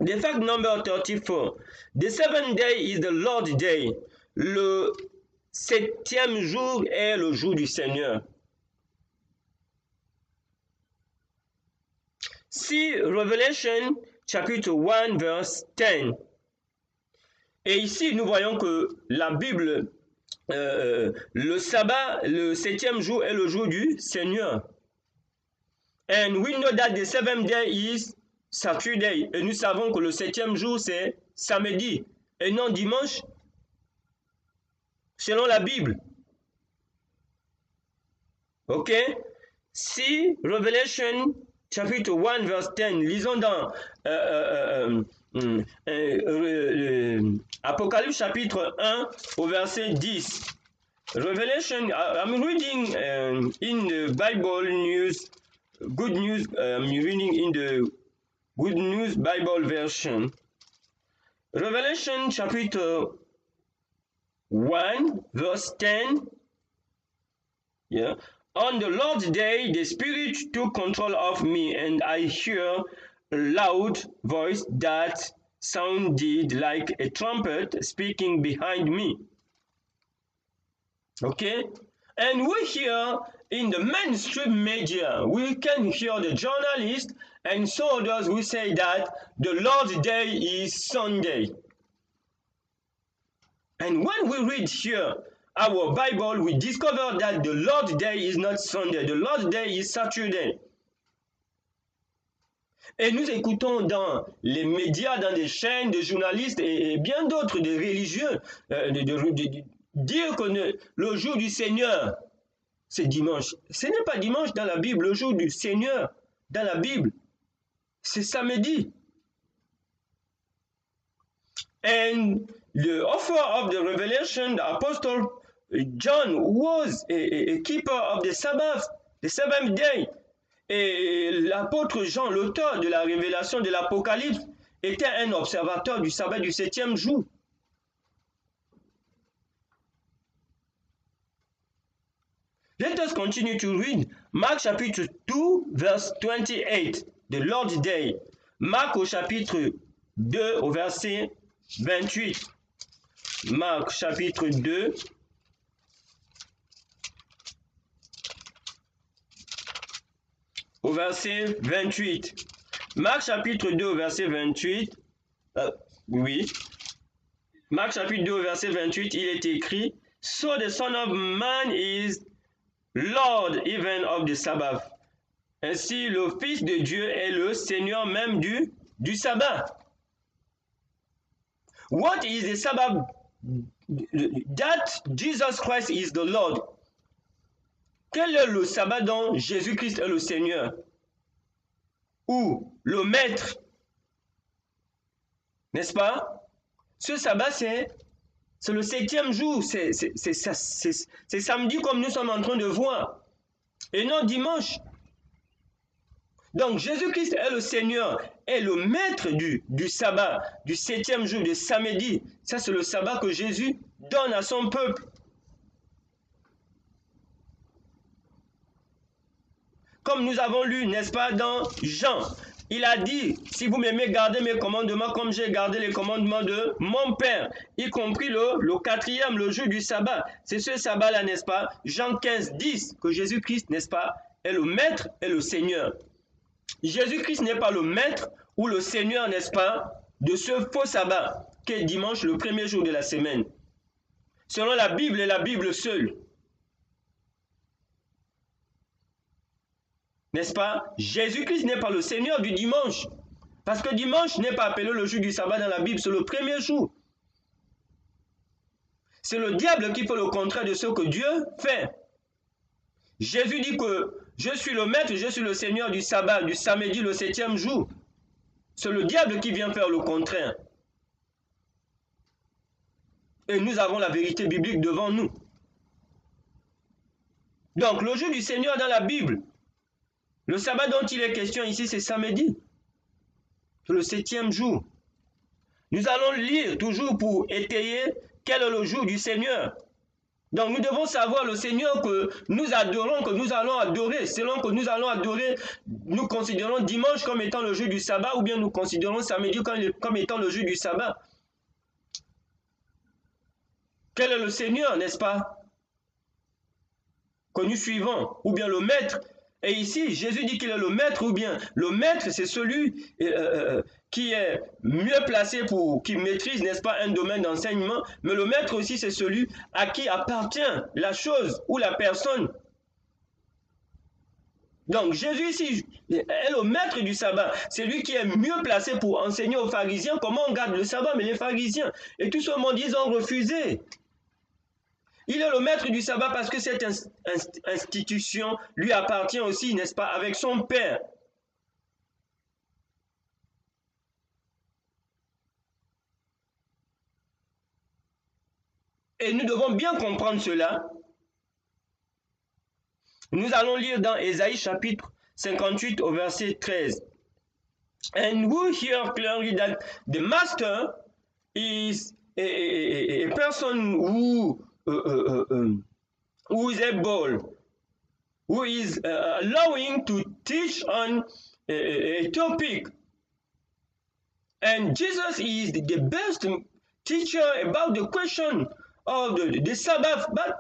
Speaker 1: The fact number 34. The seventh day is the Lord's day. Le septième jour est le jour du Seigneur. See Revelation chapitre 1 verse 10. Et ici nous voyons que la Bible, le sabbat, le septième jour est le jour du Seigneur. And we know that the seventh day is Saturday. Et nous savons que le septième jour c'est samedi et non dimanche. Selon la Bible. Ok? Si Revelation chapitre 1 verse 10, lisons dans Apocalypse chapitre 1 au verset 10. Revelation, I'm reading in the Bible News, Good News, I'm reading in the Good News Bible version. Revelation chapitre 1 verse 10. Yeah. On the Lord's day, the Spirit took control of me, and I hear a loud voice that sounded like a trumpet speaking behind me. Okay? And we hear in the mainstream media, we can hear the journalists and so others who say that the Lord's day is Sunday. And when we read here our Bible, we discover that the Lord's Day is not Sunday. The Lord's Day is Saturday. Et nous écoutons dans les médias, dans des chaînes de journalistes et bien d'autres, de religieux, dire que le jour du Seigneur, c'est dimanche. Ce n'est pas dimanche dans la Bible. Le jour du Seigneur dans la Bible, c'est samedi. And the author of the Revelation, the Apostle John, was a keeper of the Sabbath, the seventh day. Et l'apôtre Jean, l'auteur de la révélation de l'Apocalypse, était un observateur du sabbat du septième jour. Let us continue to read Marc chapitre 2, verse 28, the Lord's Day. Marc au chapitre 2, au verset 28. Marc chapitre 2, au verset 28. Marc chapitre 2 au verset 28. Oui. Marc chapitre 2 au verset 28, il est écrit: So the Son of Man is Lord even of the Sabbath. Ainsi le Fils de Dieu est le Seigneur même du sabbat. What is the Sabbath? That Jesus Christ is the Lord. Quel est le sabbat dont Jésus-Christ est le Seigneur? Ou le Maître? N'est-ce pas? Ce sabbat, c'est le septième jour. C'est samedi comme nous sommes en train de voir. Et non dimanche. Donc Jésus-Christ est le Seigneur, est le Maître du sabbat, du septième jour, de samedi. Ça, c'est le sabbat que Jésus donne à son peuple. Comme nous avons lu, n'est-ce pas, dans Jean, il a dit, si vous m'aimez, gardez mes commandements comme j'ai gardé les commandements de mon Père, y compris le quatrième, le jour du sabbat. C'est ce sabbat-là, n'est-ce pas, Jean 15, 10, que Jésus-Christ, n'est-ce pas, est le Maître et le Seigneur. Jésus-Christ n'est pas le Maître ou le Seigneur, n'est-ce pas, de ce faux sabbat, qui est dimanche, le premier jour de la semaine. Selon la Bible et la Bible seule. N'est-ce pas? Jésus-Christ n'est pas le Seigneur du dimanche. Parce que dimanche n'est pas appelé le jour du sabbat dans la Bible, c'est le premier jour. C'est le diable qui fait le contraire de ce que Dieu fait. Jésus dit que je suis le Maître, je suis le Seigneur du sabbat, du samedi, le septième jour. C'est le diable qui vient faire le contraire. Et nous avons la vérité biblique devant nous. Donc, le jour du Seigneur dans la Bible, le sabbat dont il est question ici, c'est samedi. C'est le septième jour. Nous allons lire toujours pour étayer quel est le jour du Seigneur. Donc nous devons savoir le Seigneur que nous adorons, que nous allons adorer. Selon que nous allons adorer, nous considérons dimanche comme étant le jour du sabbat ou bien nous considérons samedi comme étant le jour du sabbat. Quel est le Seigneur, n'est-ce pas, que nous suivons, ou bien le Maître? Et ici, Jésus dit qu'il est le Maître, ou bien le Maître, c'est celui qui est mieux placé qui maîtrise, n'est-ce pas, un domaine d'enseignement, mais le Maître aussi, c'est celui à qui appartient la chose ou la personne. Donc, Jésus ici est le Maître du sabbat. C'est lui qui est mieux placé pour enseigner aux pharisiens comment on garde le sabbat, mais les pharisiens et tout ce monde, ils ont refusé. Il est le Maître du sabbat parce que cette institution lui appartient aussi, n'est-ce pas, avec son Père. Et nous devons bien comprendre cela. Nous allons lire dans Ésaïe chapitre 58 au verset 13. And we hear clearly that the master is a person who is able, who is allowing to teach on a topic. And Jesus is the best teacher about the question of the Sabbath, but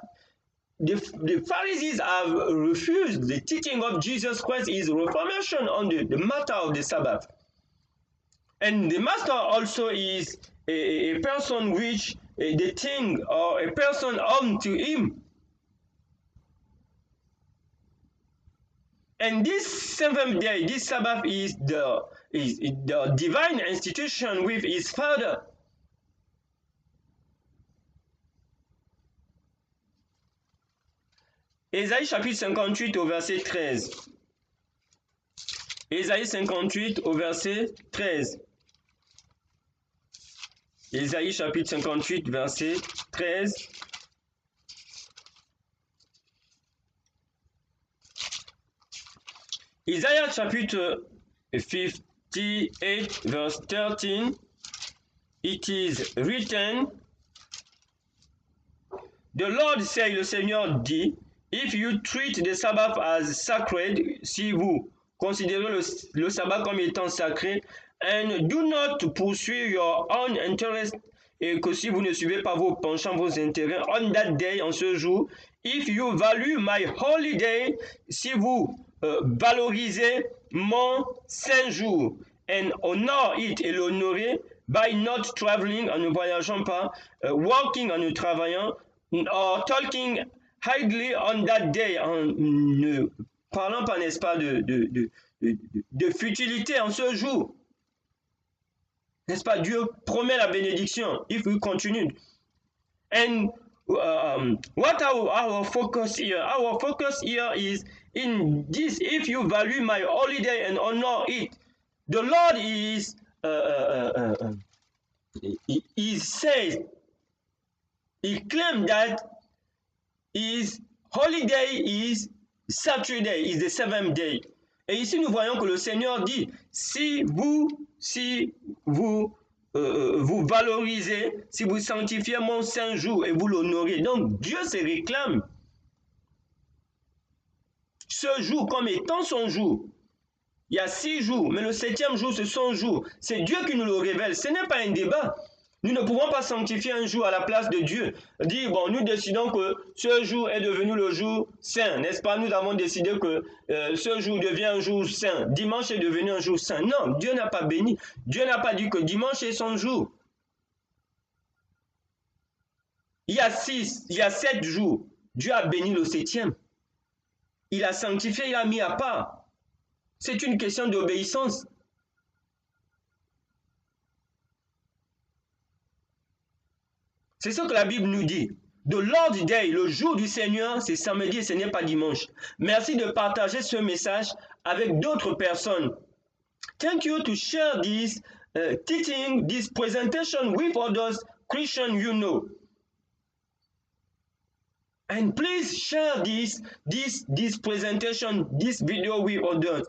Speaker 1: the Pharisees have refused the teaching of Jesus Christ, his reformation on the matter of the Sabbath. And the master also is a person which the thing or a person unto him. And this seventh day, this Sabbath is the divine institution with his Father. Ésaïe chapitre 58 au verset 13. Ésaïe 58 au verset 13. Ésaïe chapitre 58 verset 13. Isaiah chapitre 58 verse 13. It is written, the Lord say, le Seigneur dit, if you treat the Sabbath as sacred, si vous considérez le sabbat comme étant sacré, and do not pursue your own interest, et que si vous ne suivez pas vos penchants, vos intérêts, on that day, en ce jour, if you value my holy day, si vous valorisez mon saint jour, and honor it, et l'honorer, by not traveling, en ne voyageant pas, working, en ne travaillant, or talking idly on that day, en ne parlant pas, n'est-ce pas, de futilité en ce jour. N'est-ce pas? Dieu promet la bénédiction if we continue. And what our focus here? Our focus here is in this. If you value my holiday and honor it, the Lord is he says, he claimed that his holiday is Saturday, is the seventh day. Et ici nous voyons que le Seigneur dit, si vous valorisez, si vous sanctifiez mon saint jour et vous l'honorez, donc Dieu se réclame ce jour comme étant son jour. Il y a 6 jours, mais le 7e jour, c'est son jour. C'est Dieu qui nous le révèle. Ce n'est pas un débat. Nous ne pouvons pas sanctifier un jour à la place de Dieu. Dire, bon, nous décidons que ce jour est devenu le jour saint, n'est-ce pas? Nous avons décidé que ce jour devient un jour saint. Dimanche est devenu un jour saint. Non, Dieu n'a pas béni. Dieu n'a pas dit que dimanche est son jour. Il y a 7 jours. Dieu a béni le 7e. Il a sanctifié, il a mis à part. C'est une question d'obéissance. C'est ce que la Bible nous dit. The Lord's Day, le jour du Seigneur, c'est samedi et ce n'est pas dimanche. Merci de partager ce message avec d'autres personnes. Thank you to share this teaching, this presentation with others, Christians you know. And please share this presentation, this video with others.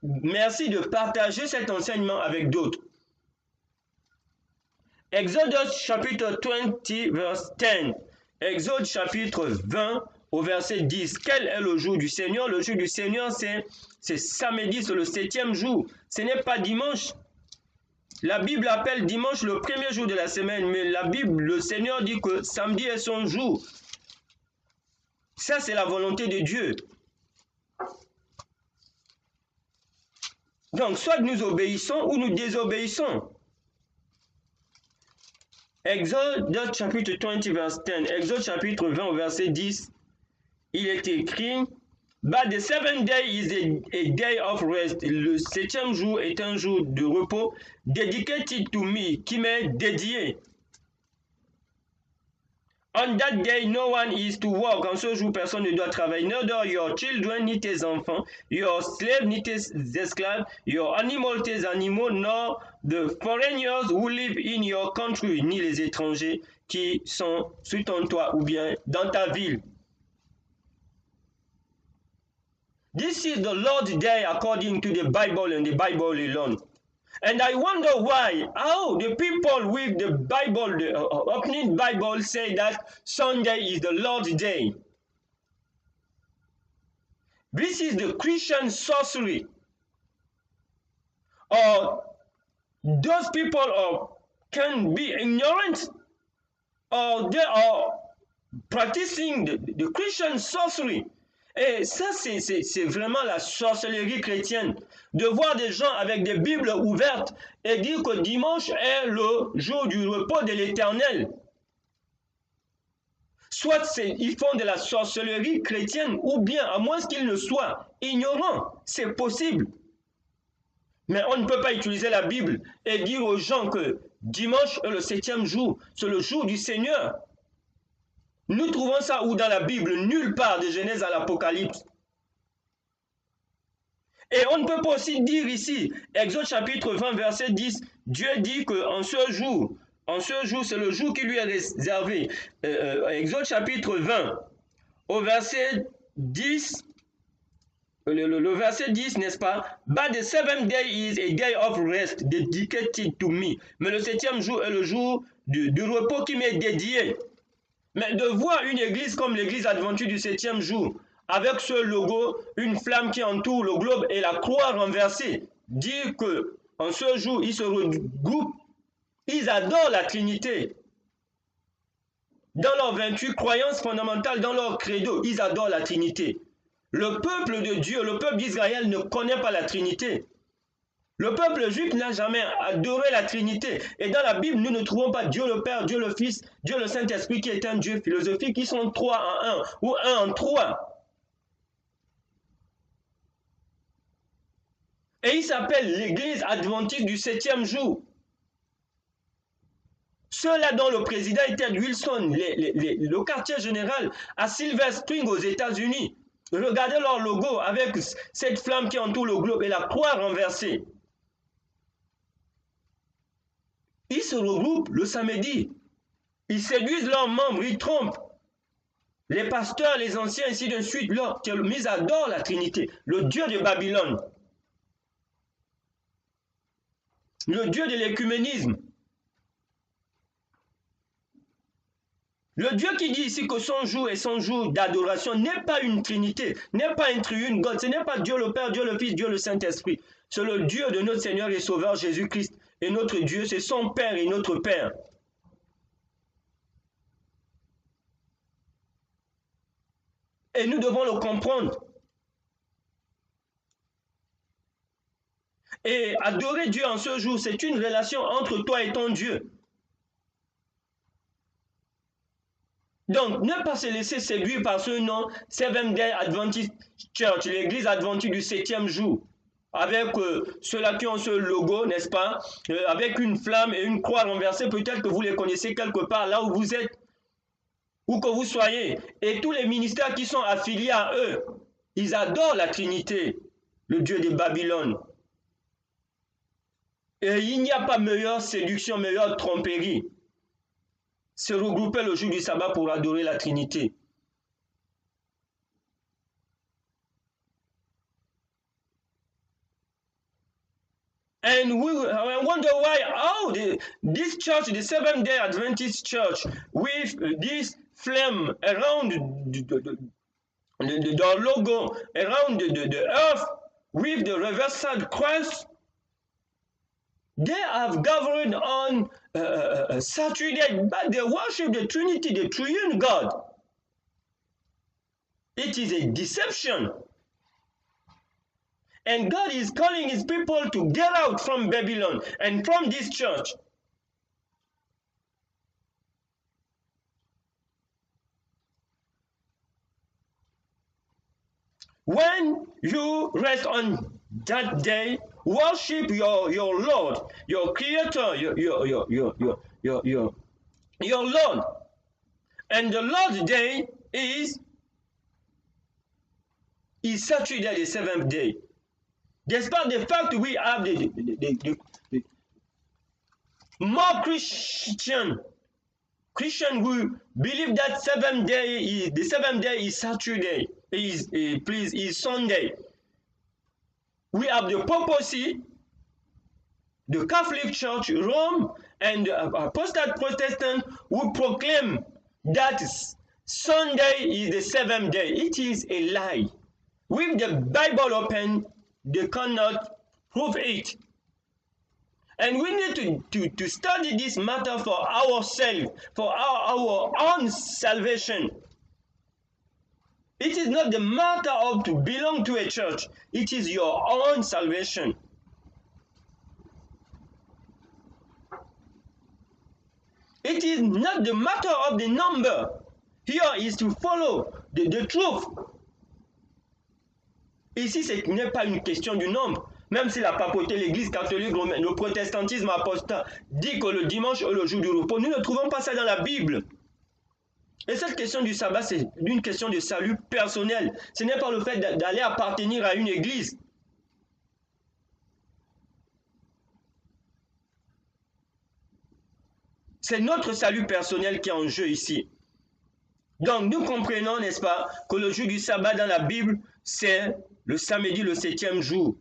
Speaker 1: Merci de partager cet enseignement avec d'autres. Exode chapitre 20, verse 10. Exode chapitre 20 au verset 10. Quel est le jour du Seigneur? Le jour du Seigneur, c'est samedi, c'est le 7e jour. Ce n'est pas dimanche. La Bible appelle dimanche le premier jour de la semaine, mais la Bible, le Seigneur dit que samedi est son jour. Ça, c'est la volonté de Dieu. Donc, soit nous obéissons ou nous désobéissons. Exode chapitre 20, verse 10. Exode chapitre 20, au verset 10. Il est écrit, But the seventh day is a day of rest. Le 7e jour est un jour de repos, dedicated to me, qui m'est dédié. On that day, no one is to work. En ce jour, personne ne doit travailler. Neither your children, ni tes enfants, your slaves, ni tes esclaves, your animals, tes animaux, nor the foreigners who live in your country, ni les étrangers qui sont sous ton toit ou bien dans ta ville. This is the Lord's day according to the Bible and the Bible alone. And I wonder why, how the people with the Bible, the opening Bible say that Sunday is the Lord's day. This is the Christian sorcery. Or those people can be ignorant, or they are practicing the Christian sorcery. Et ça, c'est vraiment la sorcellerie chrétienne. De voir des gens avec des Bibles ouvertes et dire que dimanche est le jour du repos de l'Éternel. Soit ils font de la sorcellerie chrétienne, ou bien, à moins qu'ils ne soient ignorants, c'est possible. Mais on ne peut pas utiliser la Bible et dire aux gens que dimanche est le 7e jour, c'est le jour du Seigneur. Nous trouvons ça où dans la Bible? Nulle part, de Genèse à l'Apocalypse. Et on ne peut pas aussi dire ici, Exode chapitre 20, verset 10, Dieu dit qu'en ce jour, c'est le jour qui lui est réservé. Exode chapitre 20, au verset 10, le verset 10, n'est-ce pas? But the seventh day is a day of rest dedicated to me. Mais le 7e jour est le jour du repos qui m'est dédié. Mais de voir une église comme l'église adventiste du 7e jour, avec ce logo, une flamme qui entoure le globe et la croix renversée, dire que en ce jour, ils se regroupent, ils adorent la Trinité. Dans leurs 28 croyances fondamentales, dans leur credo, ils adorent la Trinité. Le peuple de Dieu, le peuple d'Israël ne connaît pas la Trinité. Le peuple juif n'a jamais adoré la Trinité. Et dans la Bible, nous ne trouvons pas Dieu le Père, Dieu le Fils, Dieu le Saint-Esprit qui est un Dieu philosophique, qui sont 3 en 1 ou 1 en 3. Et il s'appelle l'Église adventiste du 7e jour. Ceux-là dont le président était Wilson, le quartier général à Silver Spring aux États-Unis. Regardez leur logo avec cette flamme qui entoure le globe et la croix renversée. Ils se regroupent le samedi. Ils séduisent leurs membres, ils trompent. Les pasteurs, les anciens, ainsi de suite, ils adorent la Trinité, le Dieu de Babylone, le Dieu de l'écuménisme. Le Dieu qui dit ici que son jour et son jour d'adoration n'est pas une Trinité, n'est pas un triune God, ce n'est pas Dieu le Père, Dieu le Fils, Dieu le Saint-Esprit. C'est le Dieu de notre Seigneur et Sauveur Jésus-Christ. Et notre Dieu, c'est son Père et notre Père. Et nous devons le comprendre. Et adorer Dieu en ce jour, c'est une relation entre toi et ton Dieu. Donc, ne pas se laisser séduire par ce nom, Seventh-day Adventist Church, l'église adventiste du 7e jour, avec ceux-là qui ont ce logo, n'est-ce pas, avec une flamme et une croix renversée, peut-être que vous les connaissez quelque part, là où vous êtes, où que vous soyez, et tous les ministères qui sont affiliés à eux, ils adorent la Trinité, le Dieu de Babylone. Et il n'y a pas meilleure séduction, meilleure tromperie. Se regrouper le jour du sabbat pour adorer la Trinité. And we wonder why, this church, the Seventh-day Adventist church, with this flame around the logo, around the earth, with the reversal cross, they have gathered on Saturday, but they worship the Trinity, the triune God. It is a deception. And God is calling his people to get out from Babylon and from this church. When you rest on that day, worship your Lord, your Creator, your Lord. And the Lord's day is Saturday, the 7th day. Despite the fact we have the more Christian who believe that the 7th day is Saturday, is Sunday. We have the papacy, the Catholic Church, Rome, and the apostate Protestant who proclaim that Sunday is the 7th day. It is a lie. With the Bible open, they cannot prove it. And we need to study this matter for ourselves, for our own salvation. It is not the matter of to belong to a church. It is your own salvation. It is not the matter of the number. Here is to follow the truth. Ici, ce n'est pas une question du nombre. Même si la papauté, l'Église catholique romaine, le protestantisme apostat dit que le dimanche est le jour du repos, nous ne trouvons pas ça dans la Bible. Et cette question du sabbat, c'est une question de salut personnel. Ce n'est pas le fait d'aller appartenir à une église. C'est notre salut personnel qui est en jeu ici. Donc nous comprenons, n'est-ce pas, que le jour du sabbat dans la Bible, c'est le samedi, le 7e jour.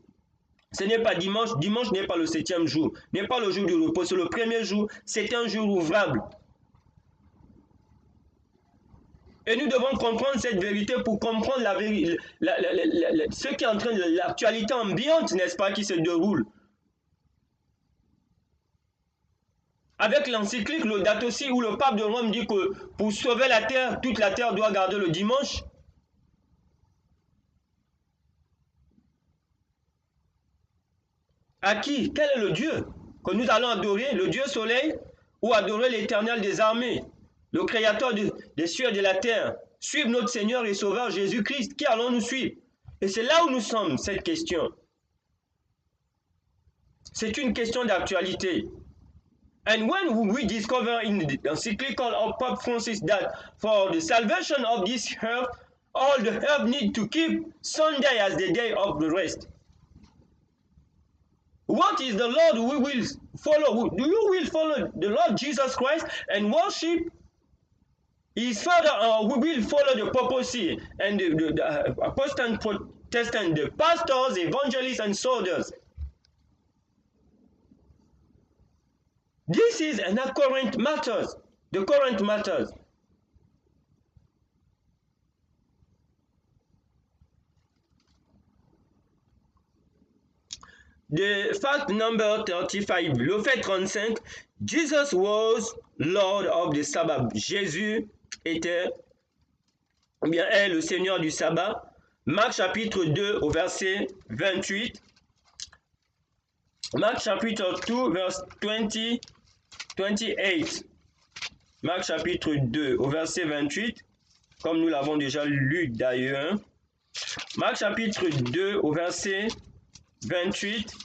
Speaker 1: Ce n'est pas dimanche, dimanche n'est pas le 7e jour, n'est pas le jour du repos, c'est le premier jour, c'est un jour ouvrable. Et nous devons comprendre cette vérité pour comprendre ce qui est en train de l'actualité ambiante, n'est-ce pas, qui se déroule. Avec l'encyclique Laudato Si, où le pape de Rome dit que pour sauver la terre, toute la terre doit garder le dimanche. À qui? Quel est le Dieu que nous allons adorer? Le Dieu soleil ou adorer l'Éternel des armées, le Créateur des cieux et de la terre? Suivre notre Seigneur et Sauveur Jésus-Christ. Qui allons-nous suivre? Et c'est là où nous sommes, cette question. C'est une question d'actualité. And when we discover in the encyclical of Pope Francis that for the salvation of this earth, all the earth need to keep Sunday as the day of the rest. What is the Lord we will follow? Do you will follow the Lord Jesus Christ and worship His Father, or we will follow the papacy and the apostle Protestant, the pastors, evangelists, and soldiers? This is an current matters, the current matters. The fact number 35, le fait 35, Jesus was Lord of the Sabbath. Jésus était, ou bien est le Seigneur du sabbat. Marc chapitre 2 au verset 28. Marc chapitre 2 verset 28. Marc chapitre 2 au verset 28, comme nous l'avons déjà lu d'ailleurs. Marc chapitre 2 au verset 28.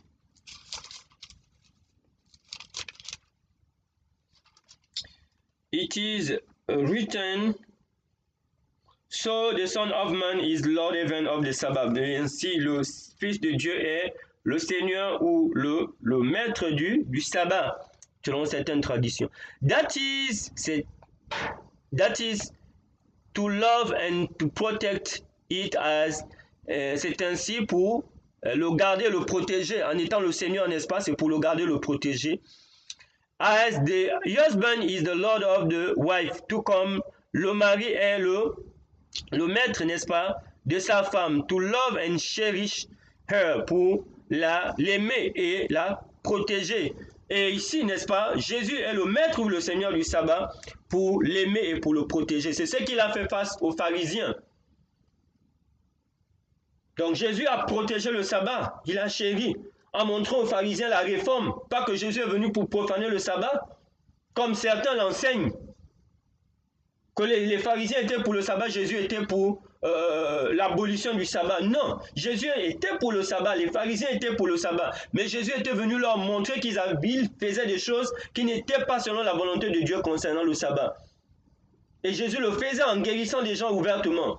Speaker 1: It is written, so the Son of Man is Lord even of the Sabbath. Et ainsi le Fils de Dieu est le Seigneur ou le maître du sabbat, selon certaines traditions. That is to love and to protect it as, c'est ainsi pour le garder, le protéger, en étant le Seigneur, n'est-ce pas? C'est pour le garder, le protéger. As the husband is the Lord of the wife, tout comme le mari est le maître, n'est-ce pas, de sa femme. To love and cherish her, pour l'aimer et la protéger. Et ici, n'est-ce pas, Jésus est le maître ou le Seigneur du sabbat pour l'aimer et pour le protéger. C'est ce qu'il a fait face aux pharisiens. Donc Jésus a protégé le sabbat, il a chéri, en montrant aux pharisiens la réforme. Pas que Jésus est venu pour profaner le sabbat, comme certains l'enseignent. Que les pharisiens étaient pour le sabbat, Jésus était pour l'abolition du sabbat. Non, Jésus était pour le sabbat, les pharisiens étaient pour le sabbat. Mais Jésus était venu leur montrer qu'ils faisaient des choses qui n'étaient pas selon la volonté de Dieu concernant le sabbat. Et Jésus le faisait en guérissant des gens ouvertement.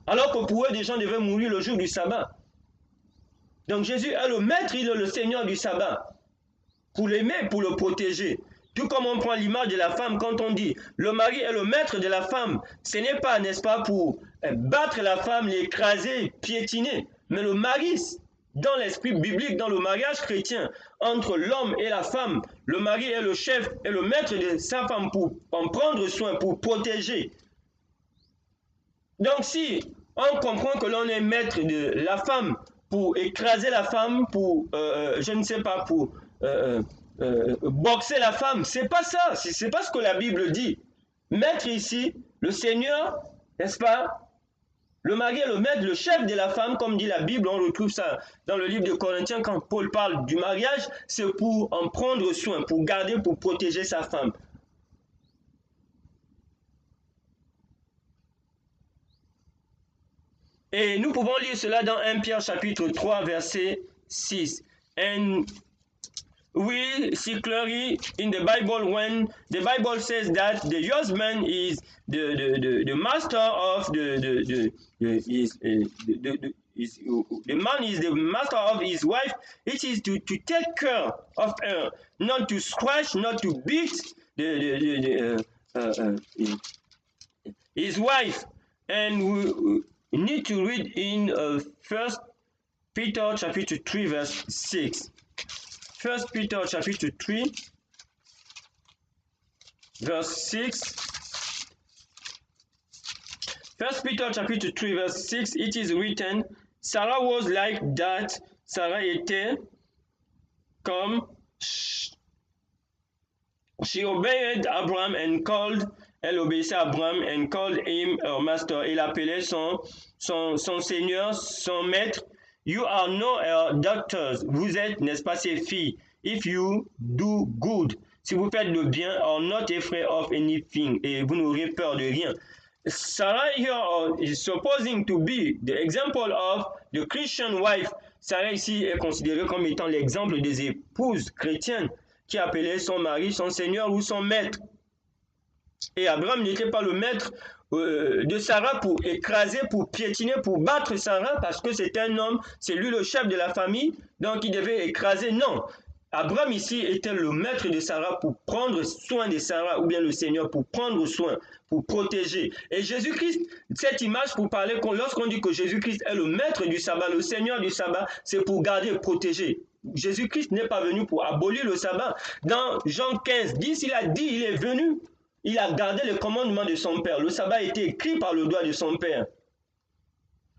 Speaker 1: Alors que pour eux, des gens devaient mourir le jour du sabbat. Donc Jésus est le maître, il est le Seigneur du sabbat. Pour l'aimer, pour le protéger. Tout comme on prend l'image de la femme quand on dit le mari est le maître de la femme. Ce n'est pas, n'est-ce pas, pour battre la femme, l'écraser, piétiner. Mais le mari, dans l'esprit biblique, dans le mariage chrétien, entre l'homme et la femme, le mari est le chef et le maître de sa femme pour en prendre soin, pour protéger. Donc si on comprend que l'on est maître de la femme pour écraser la femme, pour, je ne sais pas, pour boxer la femme, c'est pas ça, c'est pas ce que la Bible dit. Maître ici, le Seigneur, n'est-ce pas? Le mari est le maître, le chef de la femme, comme dit la Bible, on retrouve ça dans le livre de Corinthiens, quand Paul parle du mariage, c'est pour en prendre soin, pour garder, pour protéger sa femme. Et nous pouvons lire cela dans 1 Pierre chapitre 3 verset 6. And we see clearly in the Bible when the Bible says that the husband is the master of the man is the master of his wife. It is to take care of her, not to scratch, not to beat his wife. And we need to read in 1 Peter chapter 3 verse 6. 1 Peter chapter 3 verse 6. 1 Peter chapter 3 verse 6, it is written, Sarah was like that. Sarah était comme she obeyed Abraham and called, elle obéissait à Abraham and called him her master. Elle appelait son seigneur, son maître. You are no her daughters. Vous êtes, n'est-ce pas, ses filles. If you do good. Si vous faites le bien, are not afraid of anything. Et vous n'aurez peur de rien. Sarah here is supposing to be the example of the Christian wife. Sarah ici est considérée comme étant l'exemple des épouses chrétiennes qui appelaient son mari, son seigneur ou son maître. Et Abraham n'était pas le maître de Sarah pour écraser, pour piétiner, pour battre Sarah parce que c'est un homme, c'est lui le chef de la famille, donc il devait écraser. Non, Abraham ici était le maître de Sarah pour prendre soin de Sarah, ou bien le Seigneur pour prendre soin, pour protéger. Et Jésus-Christ, cette image pour parler, lorsqu'on dit que Jésus-Christ est le maître du sabbat, le Seigneur du sabbat, c'est pour garder et protéger. Jésus-Christ n'est pas venu pour abolir le sabbat. Dans Jean 15, 10, il a dit, il est venu, il a gardé le commandement de son Père. Le sabbat a été écrit par le doigt de son Père.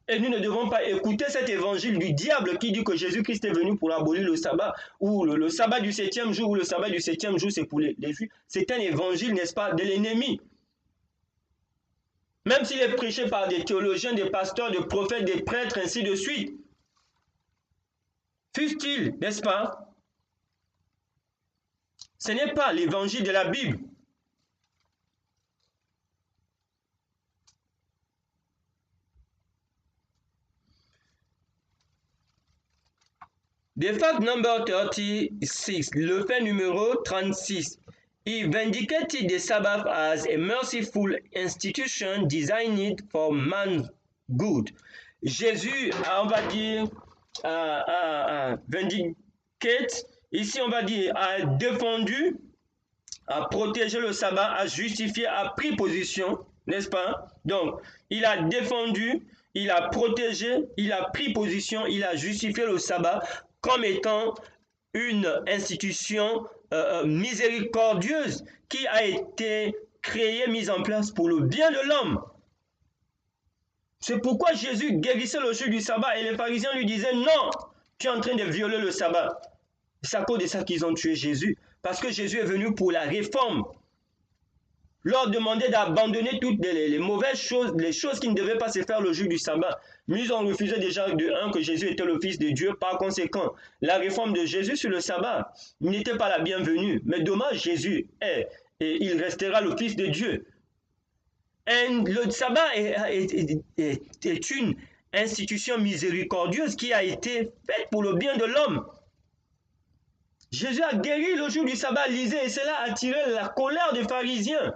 Speaker 1: Et nous ne devons pas écouter cet évangile du diable qui dit que Jésus-Christ est venu pour abolir le sabbat, ou le sabbat du 7e jour, ou le sabbat du 7e jour, c'est pour les Juifs. C'est un évangile, n'est-ce pas, de l'ennemi. Même s'il est prêché par des théologiens, des pasteurs, des prophètes, des prêtres, ainsi de suite. Fût-il, n'est-ce pas? Ce n'est pas l'évangile de la Bible. The fact number 36, le fait numéro 36. He vindicated the Sabbath as a merciful institution designed for man's good. Jésus, on va dire, vindicate, ici on va dire, a défendu, a protégé le sabbat, a justifié, a pris position, n'est-ce pas? Donc, il a défendu, il a protégé, il a pris position, il a justifié le sabbat comme étant une institution miséricordieuse qui a été créée, mise en place pour le bien de l'homme. C'est pourquoi Jésus guérissait le jour du sabbat et les pharisiens lui disaient non, tu es en train de violer le sabbat. C'est à cause de ça qu'ils ont tué Jésus, parce que Jésus est venu pour la réforme. Leur demander d'abandonner toutes les mauvaises choses, les choses qui ne devaient pas se faire le jour du sabbat. Mais ils ont refusé déjà de un que Jésus était le Fils de Dieu. Par conséquent, la réforme de Jésus sur le sabbat n'était pas la bienvenue. Mais dommage, Jésus est et il restera le Fils de Dieu. Et le sabbat est une institution miséricordieuse qui a été faite pour le bien de l'homme. Jésus a guéri le jour du sabbat, lisez, et cela a attiré la colère des pharisiens.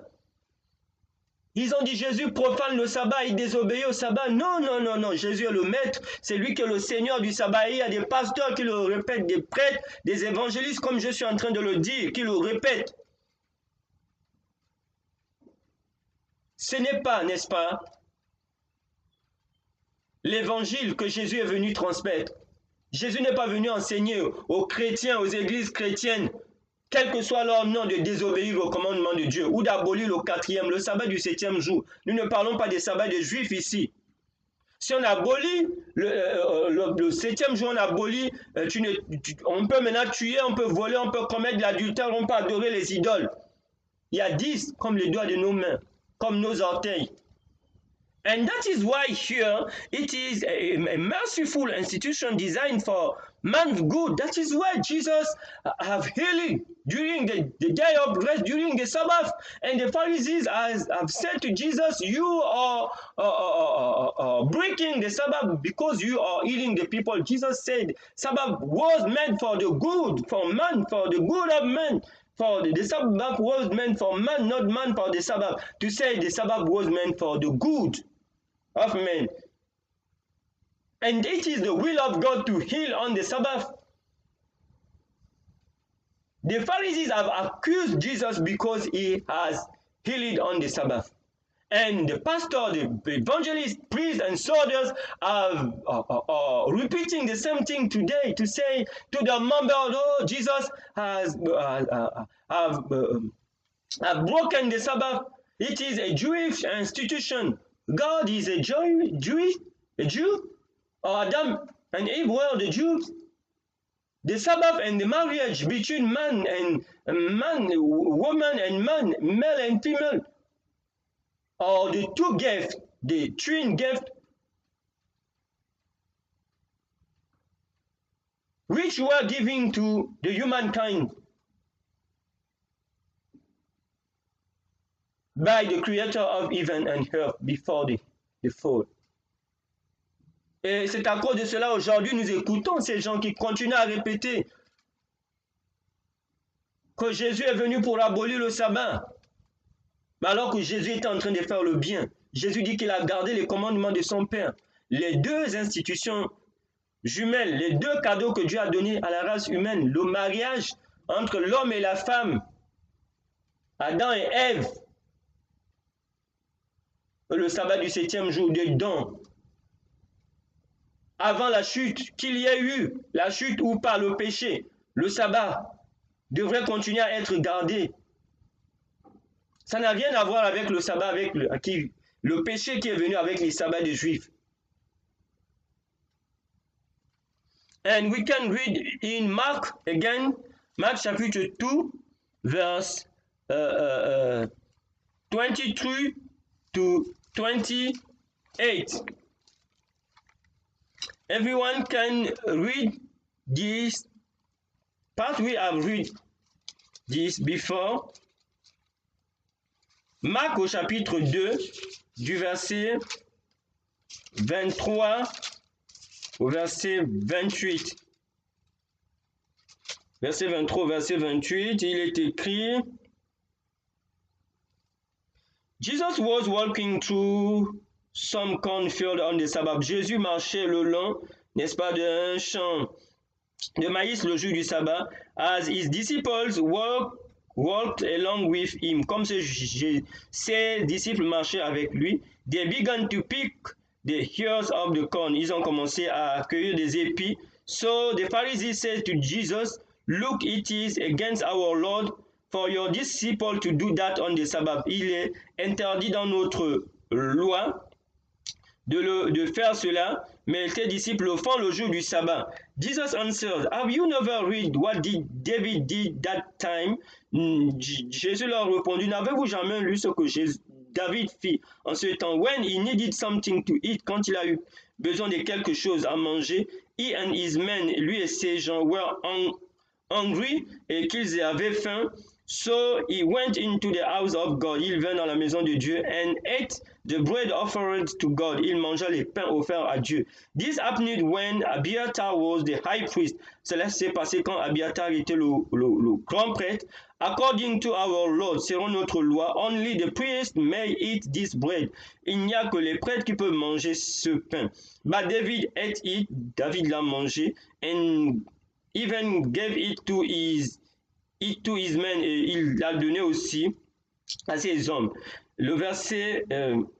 Speaker 1: Ils ont dit Jésus profane le sabbat, il désobéit au sabbat. Non, non, non, non, Jésus est le maître, c'est lui qui est le Seigneur du sabbat. Et il y a des pasteurs qui le répètent, des prêtres, des évangélistes, comme je suis en train de le dire, qui le répètent. Ce n'est pas, n'est-ce pas, l'évangile que Jésus est venu transmettre. Jésus n'est pas venu enseigner aux chrétiens, aux églises chrétiennes, quel que soit leur nom, de désobéir au commandement de Dieu ou d'abolir le 4e, le sabbat du 7e jour. Nous ne parlons pas des sabbats des Juifs ici. Si on abolit le 7e jour, on abolit, on peut maintenant tuer, on peut voler, on peut commettre de l'adultère, on peut adorer les idoles. Il y a 10 comme les doigts de nos mains, comme nos orteils. And that is why here it is a merciful institution designed for man's good. That is why Jesus have healing during the day of rest, during the Sabbath. And the Pharisees have said to Jesus, you are breaking the Sabbath because you are healing the people. Jesus said, Sabbath was meant for the good, for man, for the good of man. For the Sabbath was meant for man, not man for the Sabbath. To say the Sabbath was meant for the good of men. And it is the will of God to heal on the Sabbath. The Pharisees have accused Jesus because he has healed on the Sabbath. And the pastor, the evangelist, priest, and soldiers are repeating the same thing today to say to the members, oh, Jesus has broken the Sabbath. It is a Jewish institution. God is a Jew, or Adam and Eve were the Jews. The Sabbath and the marriage between man and man, woman and man, male and female, or the two gifts, the twin gift, which were given to the humankind by the creator of heaven and earth before the fall. Et c'est à cause de cela aujourd'hui nous écoutons ces gens qui continuent à répéter que Jésus est venu pour abolir le sabbat, alors que Jésus est en train de faire le bien. Jésus dit qu'il a gardé les commandements de son Père. Les deux institutions jumelles, les deux cadeaux que Dieu a donnés à la race humaine, le mariage entre l'homme et la femme, Adam et Ève, le sabbat du 7e jour de don. Avant la chute, qu'il y ait eu la chute ou par le péché, le sabbat devrait continuer à être gardé. Ça n'a rien à voir avec le sabbat, avec le péché qui est venu avec les sabbats des Juifs. And we can read in Mark again, Mark chapitre 2, verse 23 to 28. Everyone can read this part. We have read this before. Marc au chapitre 2, du verset 23 au verset 28. Verset 23 au verset 28, il est écrit: Jesus was walking through some cornfield on the Sabbath. Jésus marchait le long, n'est-ce pas, d'un champ de maïs le jour du sabbat. As his disciples walked along with him. Comme ses disciples marchaient avec lui, they began to pick the ears of the corn. Ils ont commencé à cueillir des épis. So the Pharisees said to Jesus, look, it is against our Lord for your disciples to do that on the Sabbath. Il est interdit dans notre loi de faire cela, mais tes disciples le font le jour du sabbat. Jesus answered, have you never read what David did that time? Jésus leur répondit, n'avez-vous jamais lu ce que David fit en ce temps? When he needed something to eat, quand il a eu besoin de quelque chose à manger, he and his men, lui et ses gens, were hungry, et qu'ils avaient faim. So he went into the house of God. Il vint dans la maison de Dieu and ate the bread offered to God. Il mangea les pains offerts à Dieu. This happened when Abiathar was the high priest. Cela s'est passé quand Abiathar était le grand prêtre. According to our Lord, selon notre loi, only the priest may eat this bread. Il n'y a que les prêtres qui peuvent manger ce pain. But David ate it. David l'a mangé and even gave it to his men, et il l'a donné aussi à ses hommes. Le verset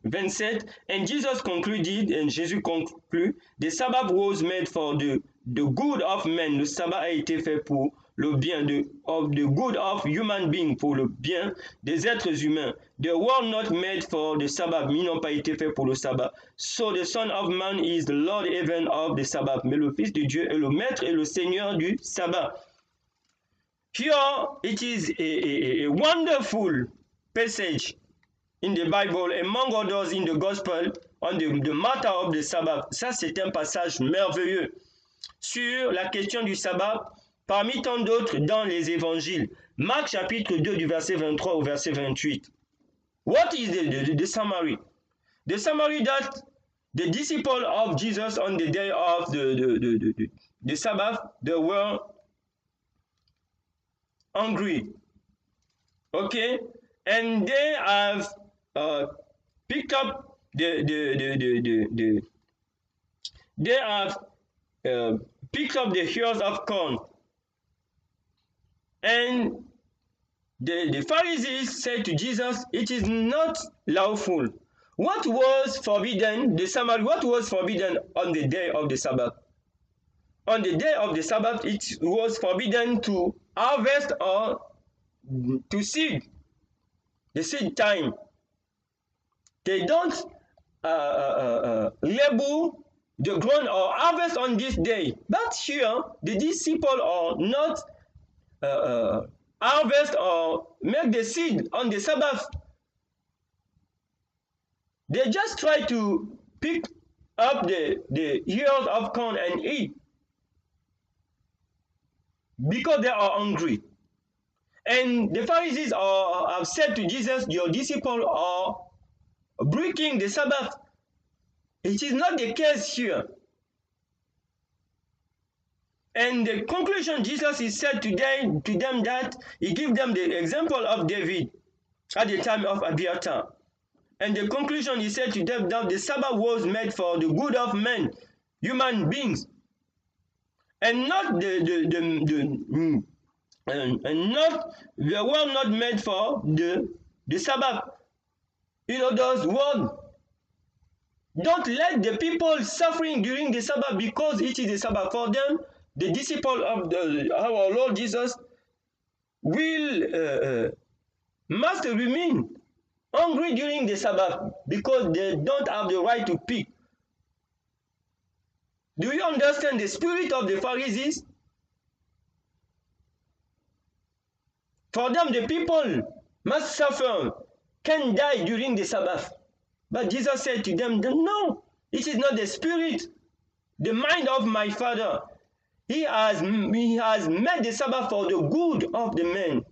Speaker 1: 27, and Jesus concluded, and Jésus conclut, the Sabbath was made for the good of men. Le sabbat a été fait pour le bien, of the good of human beings, pour le bien des êtres humains. They were not made for the Sabbath, mais ils n'ont pas été faits pour le sabbat. So the Son of Man is the Lord even of the Sabbath. Mais le Fils de Dieu est le Maître et le Seigneur du sabbat. Here it is a wonderful passage in the Bible, among others in the Gospel on the matter of the Sabbath. Ça, c'est un passage merveilleux sur la question du sabbat, parmi tant d'autres dans les évangiles. Marc chapitre 2 du verset 23 au verset 28. What is the summary? The summary that the disciples of Jesus on the day of the Sabbath, they were hungry. Okay? And they have picked up they have picked up the ears of corn. And the Pharisees said to Jesus, it is not lawful. What was forbidden, the summary, what was forbidden on the day of the Sabbath? On the day of the Sabbath, it was forbidden to harvest or to seed. The seed time. They don't label the ground or harvest on this day. But here, the disciples are not harvest or make the seed on the Sabbath. They just try to pick up the ears of corn and eat because they are hungry. And the Pharisees have said to Jesus, your disciples are breaking the Sabbath. It is not the case here. And the conclusion, Jesus is said to them that he gives them the example of David at the time of Abiathar. And the conclusion, he said to them that the Sabbath was made for the good of men, human beings, and not they were not made for the Sabbath. In other words, don't let the people suffering during the Sabbath because it is the Sabbath for them. The disciple of our Lord Jesus must remain hungry during the Sabbath because they don't have the right to pick. Do you understand the spirit of the Pharisees? For them, the people must suffer, can die during the Sabbath. But Jesus said to them, no, it is not the spirit, the mind of my Father. He has made the Sabbath for the good of the men.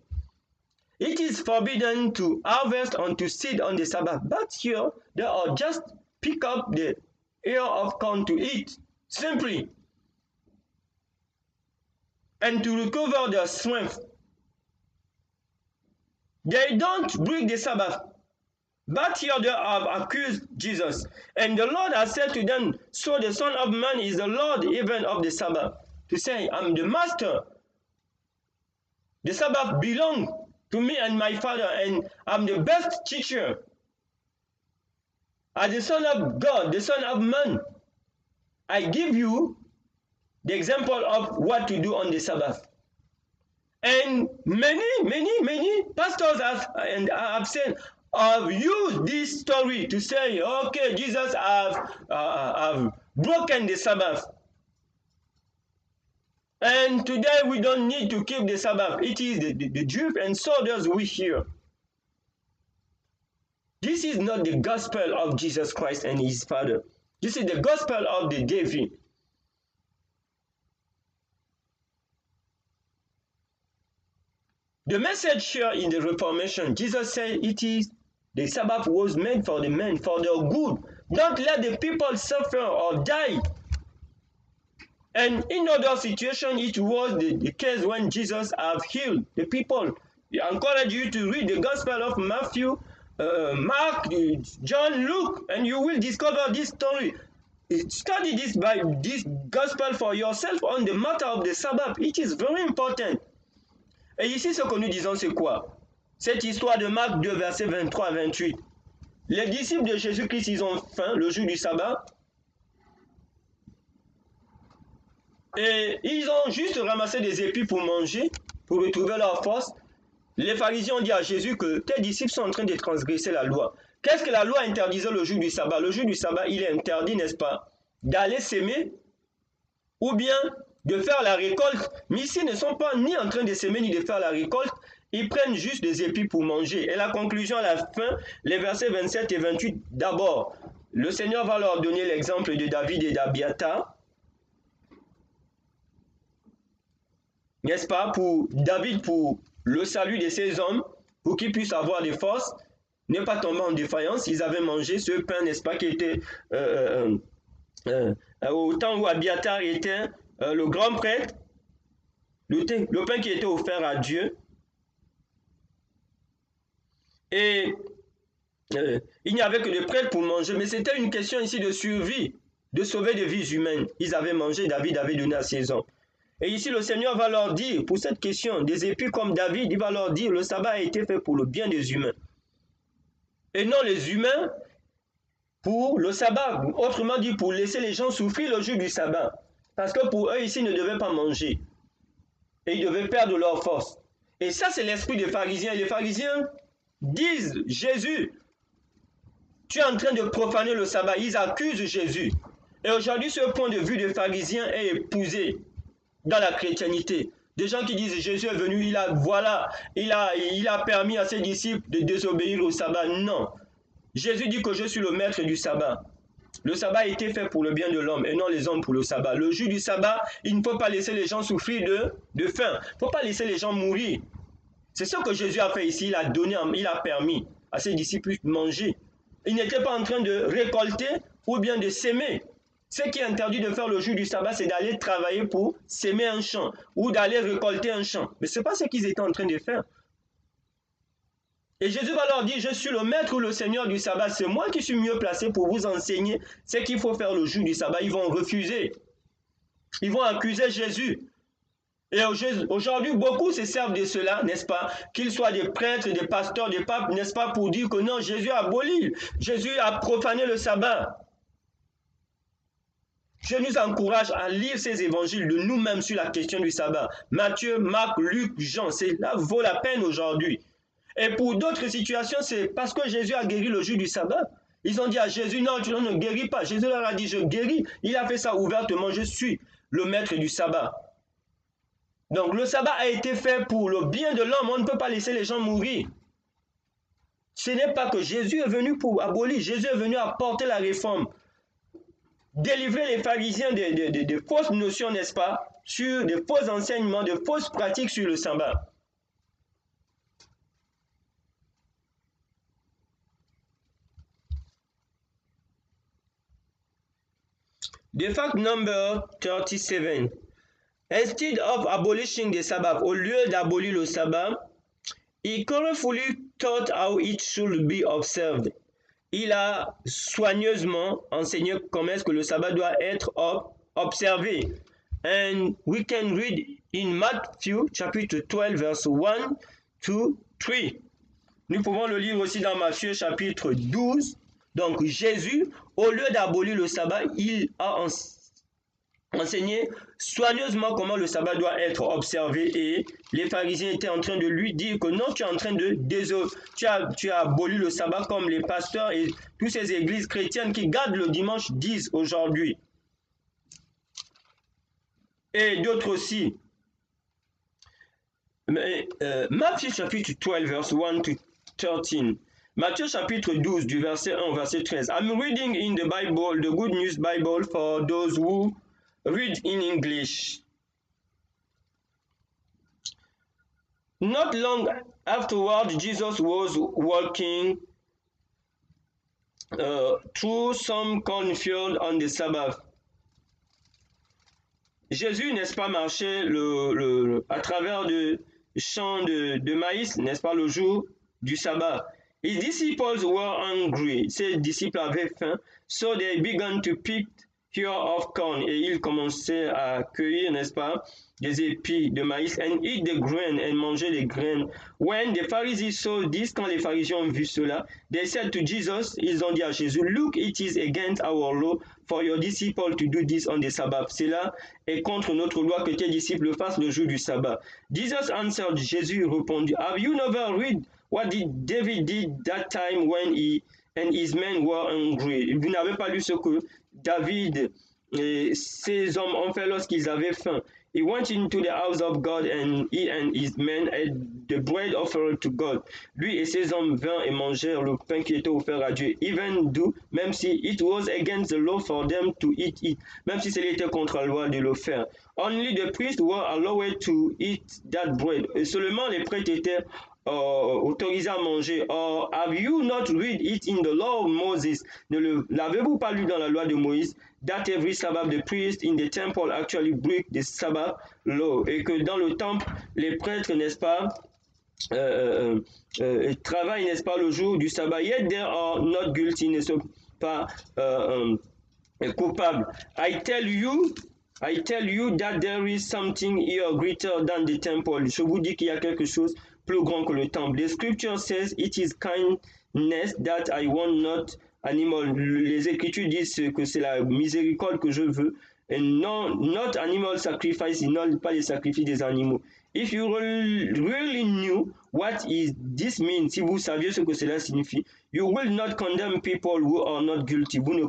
Speaker 1: It is forbidden to harvest and to seed on the Sabbath. But here, they are just pick up the ear of corn to eat, simply. And to recover their strength. They don't break the Sabbath. But here they have accused Jesus. And the Lord has said to them, so the Son of Man is the Lord even of the Sabbath. To say, I'm the master. The Sabbath belongs to me and my Father, and I'm the best teacher. As the Son of God, the Son of Man, I give you the example of what to do on the Sabbath. And many pastors have said, I've used this story to say, okay, Jesus have broken the Sabbath. And today we don't need to keep the Sabbath. It is the Jews and soldiers we hear. This is not the gospel of Jesus Christ and his Father. This is the gospel of the devil. The message here in the Reformation, Jesus said it is the Sabbath was made for the men, for their good. Don't let the people suffer or die. And in other situations, it was the case when Jesus have healed the people. I encourage you to read the Gospel of Matthew, Mark, John, Luke, and you will discover this story. Study this Gospel for yourself on the matter of the Sabbath. It is very important. Et ici, ce que nous disons, c'est quoi? Cette histoire de Marc 2, versets 23 à 28. Les disciples de Jésus-Christ, ils ont faim le jour du sabbat. Et ils ont juste ramassé des épis pour manger, pour retrouver leur force. Les pharisiens ont dit à Jésus que tes disciples sont en train de transgresser la loi. Qu'est-ce que la loi interdisait le jour du sabbat? Le jour du sabbat, il est interdit, n'est-ce pas, d'aller s'aimer ou bien de faire la récolte. Mais ici, ils ne sont pas ni en train de s'aimer ni de faire la récolte. Ils prennent juste des épis pour manger. Et la conclusion à la fin, les versets 27 et 28 d'abord. le Seigneur va leur donner l'exemple de David et d'Abiathar. N'est-ce pas, pour David, pour le salut de ses hommes, pour qu'ils puissent avoir des forces, ne pas tomber en défaillance. Ils avaient mangé ce pain, n'est-ce pas, qui était au temps où Abiathar était le grand prêtre, le pain qui était offert à Dieu. Et il n'y avait que des prêtres pour manger, mais c'était une question ici de survie, de sauver des vies humaines. Ils avaient mangé, David avait donné à ses hommes. Et ici, le Seigneur va leur dire, pour cette question, des épis comme David, il va leur dire, le sabbat a été fait pour le bien des humains. Et non les humains pour le sabbat. Autrement dit, pour laisser les gens souffrir le jour du sabbat. Parce que pour eux, ici, ils ne devaient pas manger. Et ils devaient perdre leur force. Et ça, c'est l'esprit des pharisiens. Et les pharisiens disent, Jésus, tu es en train de profaner le sabbat. Ils accusent Jésus. Et aujourd'hui, ce point de vue des pharisiens est épousé dans la chrétienté. Des gens qui disent Jésus est venu, il a permis à ses disciples de désobéir au sabbat. Non. Jésus dit que je suis le maître du sabbat. Le sabbat a été fait pour le bien de l'homme et non les hommes pour le sabbat. Le jour du sabbat, il ne faut pas laisser les gens souffrir de faim. Il ne faut pas laisser les gens mourir. C'est ce que Jésus a fait ici. Il a permis à ses disciples de manger. Il n'était pas en train de récolter ou bien de s'aimer. Ce qui est interdit de faire le jour du sabbat, c'est d'aller travailler pour s'aimer un champ ou d'aller récolter un champ. Mais ce n'est pas ce qu'ils étaient en train de faire. Et Jésus va leur dire, je suis le maître ou le Seigneur du sabbat. C'est moi qui suis mieux placé pour vous enseigner ce qu'il faut faire le jour du sabbat. Ils vont refuser. Ils vont accuser Jésus. Et aujourd'hui, beaucoup se servent de cela, n'est-ce pas? Qu'ils soient des prêtres, des pasteurs, des papes, n'est-ce pas? Pour dire que non, Jésus a aboli. Jésus a profané le sabbat. Je nous encourage à lire ces évangiles de nous-mêmes sur la question du sabbat. Matthieu, Marc, Luc, Jean, cela vaut la peine aujourd'hui. Et pour d'autres situations, c'est parce que Jésus a guéri le jour du sabbat. Ils ont dit à Jésus, non, tu ne guéris pas. Jésus leur a dit, je guéris. Il a fait ça ouvertement, je suis le maître du sabbat. Donc le sabbat a été fait pour le bien de l'homme. On ne peut pas laisser les gens mourir. Ce n'est pas que Jésus est venu pour abolir. Jésus est venu apporter la réforme. Délivrer les pharisiens de fausses notions, n'est-ce pas, sur de faux enseignements, de fausses pratiques sur le sabbat. The fact number 37. Instead of abolishing the Sabbath, au lieu d'abolir le sabbat, he carefully taught how it should be observed. Il a soigneusement enseigné comment est-ce que le sabbat doit être observé. And we can read in Matthew chapitre 12 verse 1 to 3. Nous pouvons le lire aussi dans Matthieu chapitre 12. Donc Jésus, au lieu d'abolir le sabbat, il a enseigné soigneusement comment le sabbat doit être observé, et les pharisiens étaient en train de lui dire que non, tu es en train de tu as aboli le sabbat comme les pasteurs et toutes ces églises chrétiennes qui gardent le dimanche disent aujourd'hui. Et d'autres aussi. Matthieu chapitre 12 verse 1 to 13. Matthieu chapitre 12 du verset 1 au verset 13. I'm reading in the Bible, the Good News Bible for those who read in English. Not long afterward, Jesus was walking through some cornfield on the Sabbath. Jésus, n'est-ce pas, marchait à travers des champs de maïs, n'est-ce pas, le jour du sabbat. His disciples were hungry. Ses disciples avaient faim. So they began to pick here of corn. Et ils commençaient à cueillir, n'est-ce pas, des épis de maïs, and eat the grain, and manger les graines. When the Pharisees saw this, quand les pharisiens ont vu cela, they said to Jesus, ils ont dit à Jésus, look, it is against our law for your disciples to do this on the Sabbath. Cela est contre notre loi que tes disciples fassent le jour du sabbat. Jesus answered, Jésus répondit, have you never read what David did that time when he and his men were hungry? Vous n'avez pas lu ce que David et ses hommes ont fait lorsqu'ils avaient faim. he went into the house of God, and he and his men ate the bread offered to God. Lui et ses hommes vinrent et mangèrent le pain qui était offert à Dieu. Even though, même si it was against the law for them to eat it, même si c'était contre la loi de le faire. Only the priests were allowed to eat that bread. Et seulement les prêtres étaient autorisé à manger. Or, have you not read it in the law of Moses? Ne l'avez-vous pas lu dans la loi de Moïse? That every Sabbath the priest in the temple actually break the Sabbath law. Et que dans le temple, les prêtres, n'est-ce pas, travaillent, n'est-ce pas, le jour du sabbat. Yet they are not guilty, ne sont pas coupables. I tell you that there is something here greater than the temple. Je vous dis qu'il y a quelque chose plus grand que le temple. The scripture says it is kindness that I want, not animal. Les Écritures disent que c'est la miséricorde que je veux, et non, not animal sacrifice, non pas les sacrifices des animaux. If you really knew what this means, si vous saviez ce que cela signifie, you will not condemn people who are not guilty. Vous ne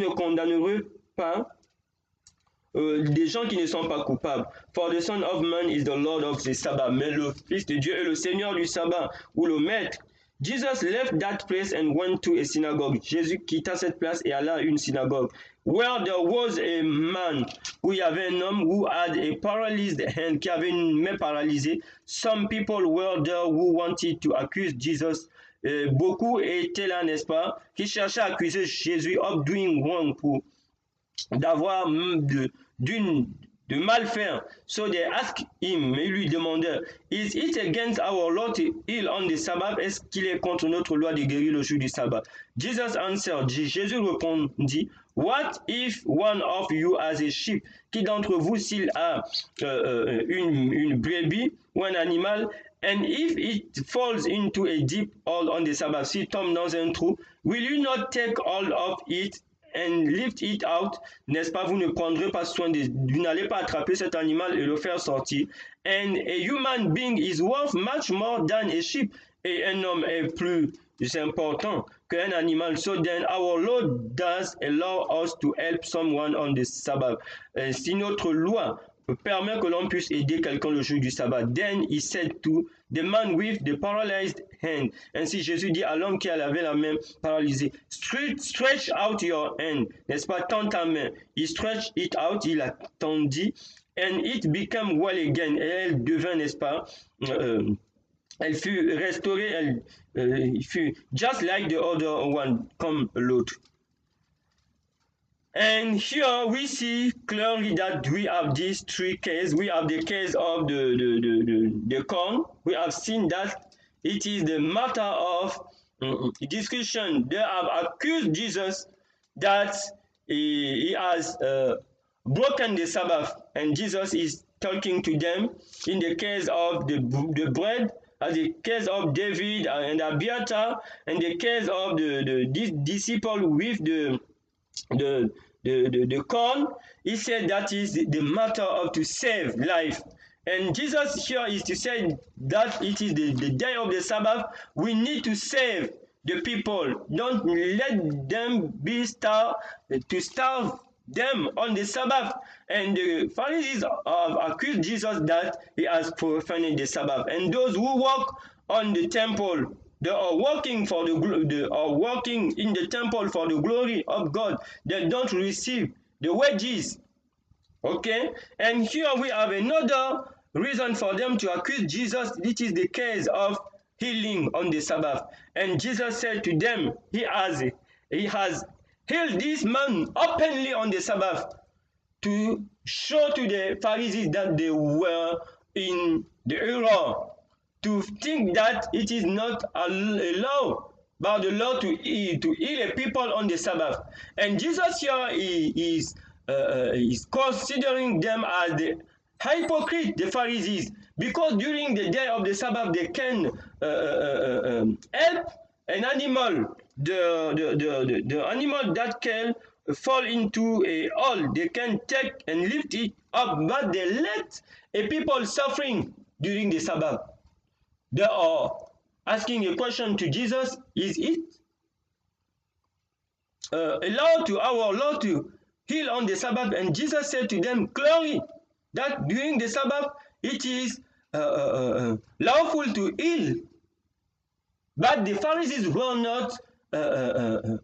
Speaker 1: condamnerez pas des gens qui ne sont pas coupables. For the Son of Man is the Lord of the Sabbath. Mais le Fils de Dieu est le Seigneur du sabbat, ou le Maître. Jesus left that place and went to a synagogue. Jésus quitta cette place et alla à une synagogue. Where there was a man, où il y avait un homme who had a paralyzed hand, qui avait une main paralysée. Some people were there who wanted to accuse Jesus. Beaucoup étaient là, n'est-ce pas, qui cherchaient à accuser Jésus of doing wrong, pour d'avoir de mal faire. So they asked him, mais lui demandèrent, is it against our law to heal on the Sabbath? Est-ce qu'il est contre notre loi de guérir le jour du sabbat? Jesus answered, Jésus répondit, what if one of you has a sheep? Qui d'entre vous, s'il a une brebis ou un animal, and if it falls into a deep hole on the Sabbath, s'il tombe dans un trou, will you not take hold of it and lift it out? N'est-ce pas, vous ne prendrez pas soin vous n'allez pas attraper cet animal et le faire sortir. And a human being is worth much more than a sheep. Et un homme est plus important qu'un animal. So then our Lord does allow us to help someone on the Sabbath. Si notre loi permet que l'on puisse aider quelqu'un le jour du sabbat. Then he said to the man with the paralyzed hand. Ainsi Jésus dit à l'homme qui avait la main paralysée, stretch out your hand. N'est-ce pas, tends ta main. He stretched it out, il a tendu, and it became well again. Et elle devint, n'est-ce pas, elle fut restaurée, elle fut just like the other one, comme l'autre. And here we see clearly that we have these three cases. We have the case of the corn. We have seen that it is the matter of discussion. They have accused Jesus that he has broken the Sabbath, and Jesus is talking to them. In the case of the bread, as the case of David and Abiathar, and the case of the disciple with the corn, he said that is the matter of to save life. And Jesus here is to say that it is the day of the Sabbath. We need to save the people. Don't let them be starve them on the Sabbath. And the Pharisees have accused Jesus that he has profaned the Sabbath. And those who work on the temple, they are working working in the temple for the glory of God. They don't receive the wages. Okay? And here we have another reason for them to accuse Jesus. It is the case of healing on the Sabbath. And Jesus said to them, he has healed this man openly on the Sabbath, to show to the Pharisees that they were in the error, to think that it is not a law, but the law to heal a people on the Sabbath. And Jesus here is considering them as the hypocrite, the Pharisees, because during the day of the Sabbath they can help an animal, the animal that can fall into a hole. They can take and lift it up, but they let a people suffering during the Sabbath. They are asking a question to Jesus: is it allowed to our law to heal on the Sabbath. And Jesus said to them clearly that during the Sabbath it is lawful to heal. But the Pharisees were not, they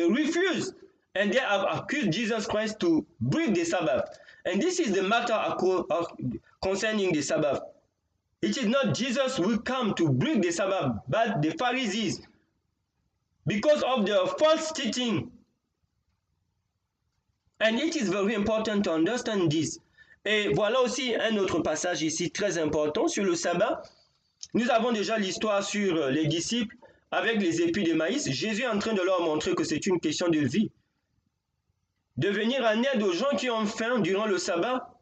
Speaker 1: refused, and they have accused Jesus Christ to break the Sabbath. And this is the matter concerning the Sabbath. It is not Jesus who come to break the Sabbath, but the Pharisees, because of their false teaching. And it is very important to understand this. Et voilà aussi un autre passage ici très important sur le sabbat. Nous avons déjà l'histoire sur les disciples avec les épis de maïs. Jésus est en train de leur montrer que c'est une question de vie. De venir en aide aux gens qui ont faim durant le sabbat.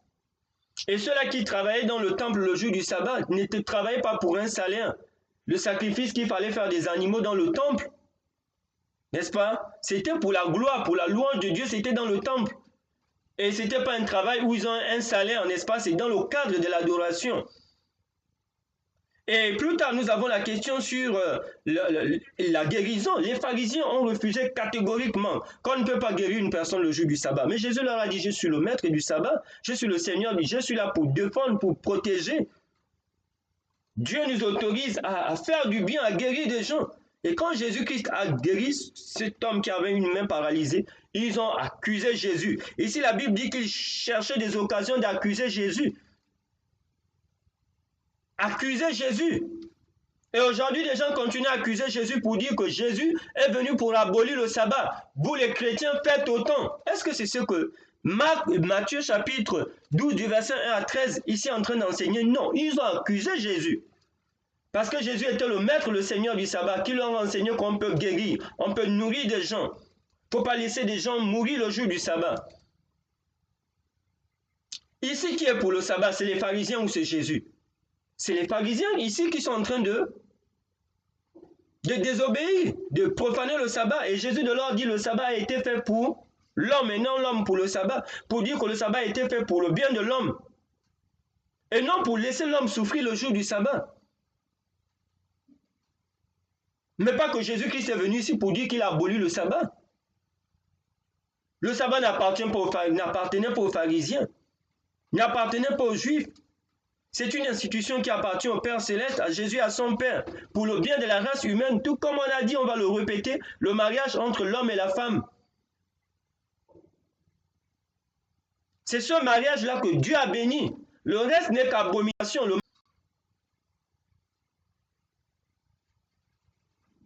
Speaker 1: Et ceux-là qui travaillaient dans le temple le jour du sabbat ne travaillaient pas pour un salaire. Le sacrifice qu'il fallait faire des animaux dans le temple, n'est-ce pas? C'était pour la gloire, pour la louange de Dieu, c'était dans le temple. Et ce n'était pas un travail où ils ont un salaire, n'est-ce pas? C'est dans le cadre de l'adoration. Et plus tard, nous avons la question sur la guérison. Les pharisiens ont refusé catégoriquement qu'on ne peut pas guérir une personne le jour du sabbat. Mais Jésus leur a dit, je suis le maître du sabbat, je suis le Seigneur, je suis là pour défendre, pour protéger. Dieu nous autorise à faire du bien, à guérir des gens. Et quand Jésus-Christ a guéri cet homme qui avait une main paralysée, ils ont accusé Jésus. Ici, la Bible dit qu'ils cherchaient des occasions d'accuser Jésus. Accuser Jésus. Et aujourd'hui, les gens continuent à accuser Jésus pour dire que Jésus est venu pour abolir le sabbat. Vous, les chrétiens, faites autant. Est-ce que c'est ce que Matthieu chapitre 12 du verset 1 à 13 ici en train d'enseigner? Non, ils ont accusé Jésus. Parce que Jésus était le maître, le Seigneur du sabbat, qui leur a enseigné qu'on peut guérir, on peut nourrir des gens. Il ne faut pas laisser des gens mourir le jour du sabbat. Ici, qui est pour le sabbat? C'est les pharisiens ou c'est Jésus? C'est les pharisiens ici qui sont en train de désobéir, de profaner le sabbat. Et Jésus de leur dit le sabbat a été fait pour l'homme et non l'homme pour le sabbat. Pour dire que le sabbat a été fait pour le bien de l'homme. Et non pour laisser l'homme souffrir le jour du sabbat. Mais pas que Jésus-Christ est venu ici pour dire qu'il a aboli le sabbat. Le sabbat n'appartenait pas aux pharisiens, n'appartenait pas aux juifs. C'est une institution qui appartient au Père Céleste, à Jésus et à son Père, pour le bien de la race humaine. Tout comme on a dit, on va le répéter, le mariage entre l'homme et la femme. C'est ce mariage-là que Dieu a béni. Le reste n'est qu'abomination.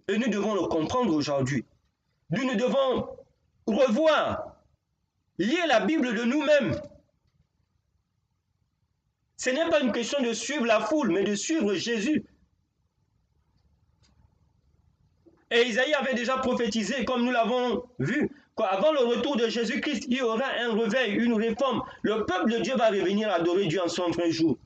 Speaker 1: Et nous devons le comprendre aujourd'hui. Nous devons revoir, lire la Bible de nous-mêmes. Ce n'est pas une question de suivre la foule, mais de suivre Jésus. Et Isaïe avait déjà prophétisé, comme nous l'avons vu, qu'avant le retour de Jésus-Christ, il y aura un réveil, une réforme. Le peuple de Dieu va revenir adorer Dieu en son vrai jour.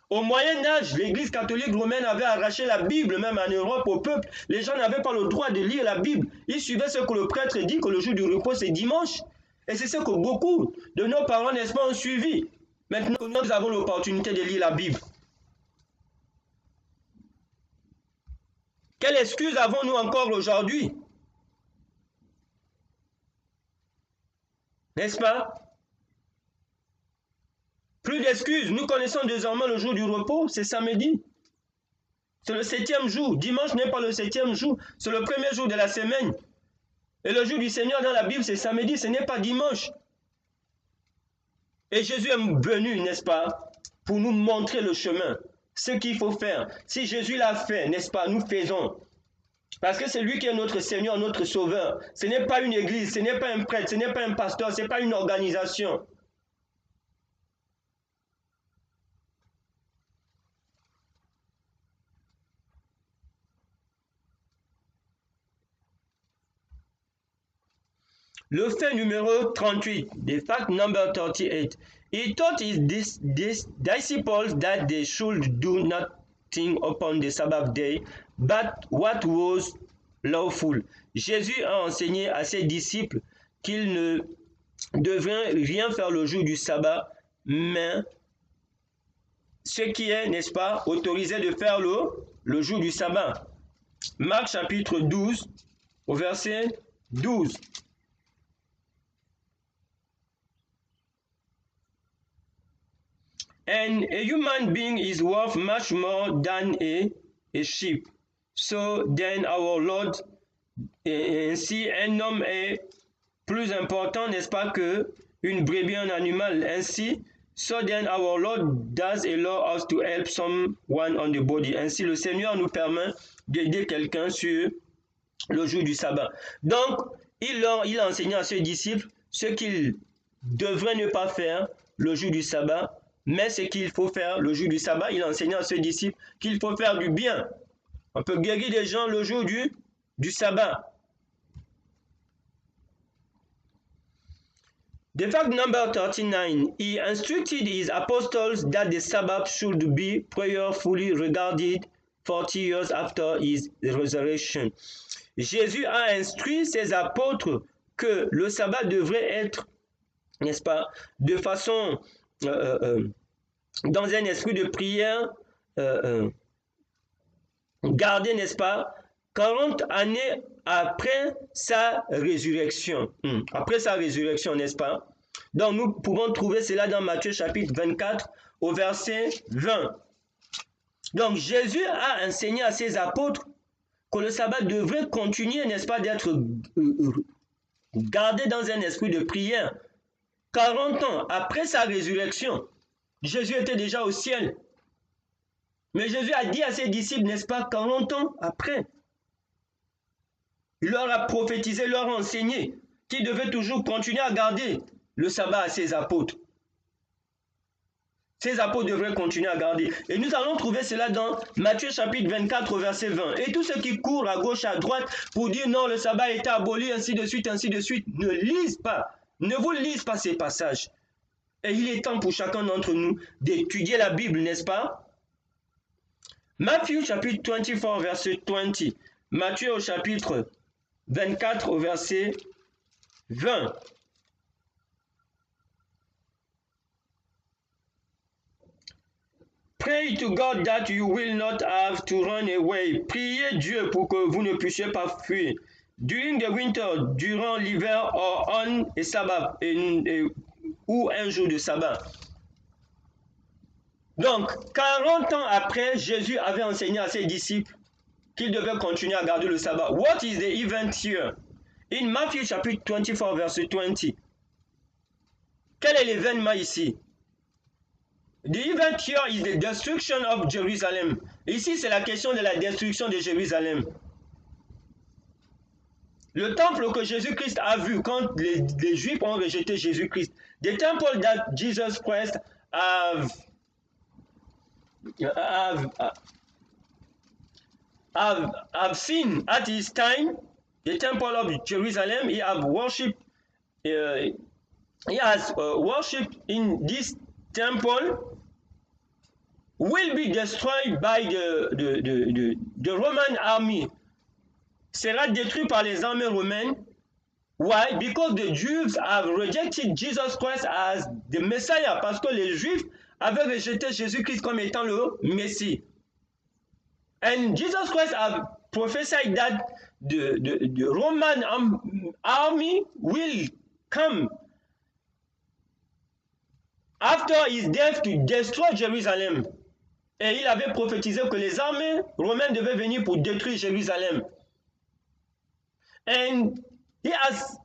Speaker 1: Au Moyen-Âge, l'Église catholique romaine avait arraché la Bible, même en Europe, au peuple. Les gens n'avaient pas le droit de lire la Bible. Ils suivaient ce que le prêtre dit, que le jour du repos, c'est dimanche. Et c'est ce que beaucoup de nos parents, n'est-ce pas, ont suivi. Maintenant que nous avons l'opportunité de lire la Bible. Quelle excuse avons-nous encore aujourd'hui? N'est-ce pas? Plus d'excuses. Nous connaissons désormais le jour du repos, c'est samedi. C'est le 7e jour. Dimanche n'est pas le 7e jour. C'est le premier jour de la semaine. Et le jour du Seigneur dans la Bible, c'est samedi, ce n'est pas dimanche. Et Jésus est venu, n'est-ce pas, pour nous montrer le chemin, ce qu'il faut faire. Si Jésus l'a fait, n'est-ce pas, nous faisons. Parce que c'est lui qui est notre Seigneur, notre Sauveur. Ce n'est pas une église, ce n'est pas un prêtre, ce n'est pas un pasteur, ce n'est pas une organisation. Le fait numéro 38, the fact number 38. He taught his disciples that they should do nothing upon the Sabbath day, but what was lawful. Jésus a enseigné à ses disciples qu'ils ne devraient rien faire le jour du sabbat, mais ce qui est, n'est-ce pas, autorisé de faire le jour du sabbat. Marc chapitre 12, au verset 12. And a human being is worth much more than a sheep. So then our Lord, ainsi un homme est plus important, n'est-ce pas, que une brebis, un animal. Ainsi, so then our Lord does allow us to help someone on the body. Ainsi, le Seigneur nous permet d'aider quelqu'un sur le jour du sabbat. Donc, il a enseigné à ses disciples ce qu'ils devraient ne pas faire le jour du sabbat, mais ce qu'il faut faire le jour du sabbat. Il a enseigné à ses disciples qu'il faut faire du bien. On peut guérir des gens le jour du sabbat. The fact number 39, he instructed his apostles that the Sabbath should be prayerfully regarded 40 years after his resurrection. Jésus a instruit ses apôtres que le sabbat devrait être, n'est-ce pas, de façon, dans un esprit de prière, gardé, n'est-ce pas, 40 années après sa résurrection. Après sa résurrection, n'est-ce pas? Donc, nous pouvons trouver cela dans Matthieu chapitre 24 au verset 20. Donc, Jésus a enseigné à ses apôtres que le sabbat devrait continuer, n'est-ce pas, d'être gardé dans un esprit de prière. 40 ans après sa résurrection, Jésus était déjà au ciel. Mais Jésus a dit à ses disciples, n'est-ce pas, 40 ans après, il leur a prophétisé, leur a enseigné qu'il devait toujours continuer à garder le sabbat à ses apôtres. Ces apôtres devraient continuer à garder. Et nous allons trouver cela dans Matthieu chapitre 24 verset 20. Et tous ceux qui courent à gauche, à droite pour dire non, le sabbat a été aboli, ainsi de suite, ne lisent pas. Ne vous lisez pas ces passages. Et il est temps pour chacun d'entre nous d'étudier la Bible, n'est-ce pas? Matthieu chapitre 24 verset 20. Matthieu au chapitre 24 au verset 20. Pray to God that you will not have to run away. Priez Dieu pour que vous ne puissiez pas fuir. During the winter, durant l'hiver, or on a Sabbath, ou un jour de sabbat. Donc, 40 ans après, Jésus avait enseigné à ses disciples qu'ils devaient continuer à garder le sabbat. What is the event here? In Matthew chapitre 24, verset 20. Quel est l'événement ici? The event here is the destruction of Jerusalem. Ici, c'est la question de la destruction de Jérusalem. Le temple que Jésus-Christ a vu quand les Juifs ont rejeté Jésus-Christ. The temple that Jesus Christ have seen at his time, the temple of Jerusalem, he has worshipped in this temple, will be destroyed by the Roman army. Sera détruit par les armées romaines. Why? Because the Jews have rejected Jesus Christ as the Messiah. Parce que les Juifs avaient rejeté Jésus-Christ comme étant le Messie. And Jesus Christ have prophesied that the Roman army will come after his death to destroy Jerusalem. Et il avait prophétisé que les armées romaines devaient venir pour détruire Jérusalem. And he has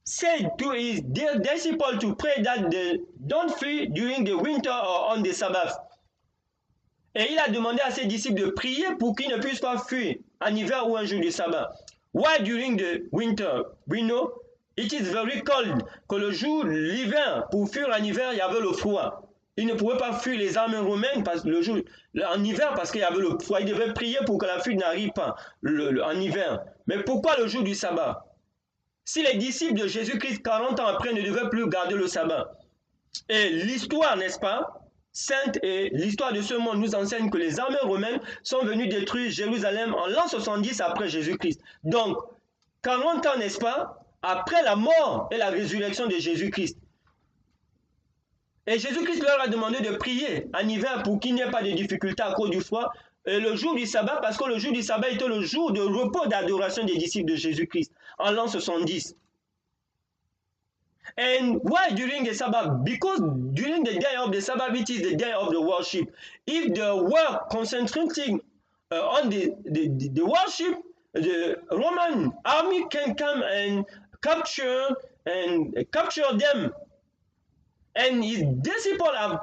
Speaker 1: said to his disciples to pray that they don't flee during the winter or on the Sabbath. Et il a demandé à ses disciples de prier pour qu'ils ne puissent pas fuir en hiver ou un jour de sabbat. Why during the winter? We know it is very cold. Que le jour, l'hiver, pour fuir en hiver, il y avait le froid. Il ne pouvait pas fuir les armées romaines en hiver parce qu'il y avait le froid. Il devait prier pour que la fuite n'arrive pas en hiver. Mais pourquoi le jour du sabbat? Si les disciples de Jésus-Christ 40 ans après ne devaient plus garder le sabbat. Et l'histoire, n'est-ce pas, sainte et l'histoire de ce monde nous enseigne que les armées romaines sont venues détruire Jérusalem en l'an 70 après Jésus-Christ. Donc, 40 ans, n'est-ce pas, après la mort et la résurrection de Jésus-Christ. Et Jésus-Christ leur a demandé de prier en hiver pour qu'il n'y ait pas de difficultés à cause du froid. Et le jour du sabbat, parce que le jour du sabbat était le jour de repos d'adoration des disciples de Jésus-Christ, en l'an 70. And why during the Sabbath? Because during the day of the Sabbath, it is the day of the worship. If they were concentrating on the worship, the Roman army can come and capture them. And his disciples are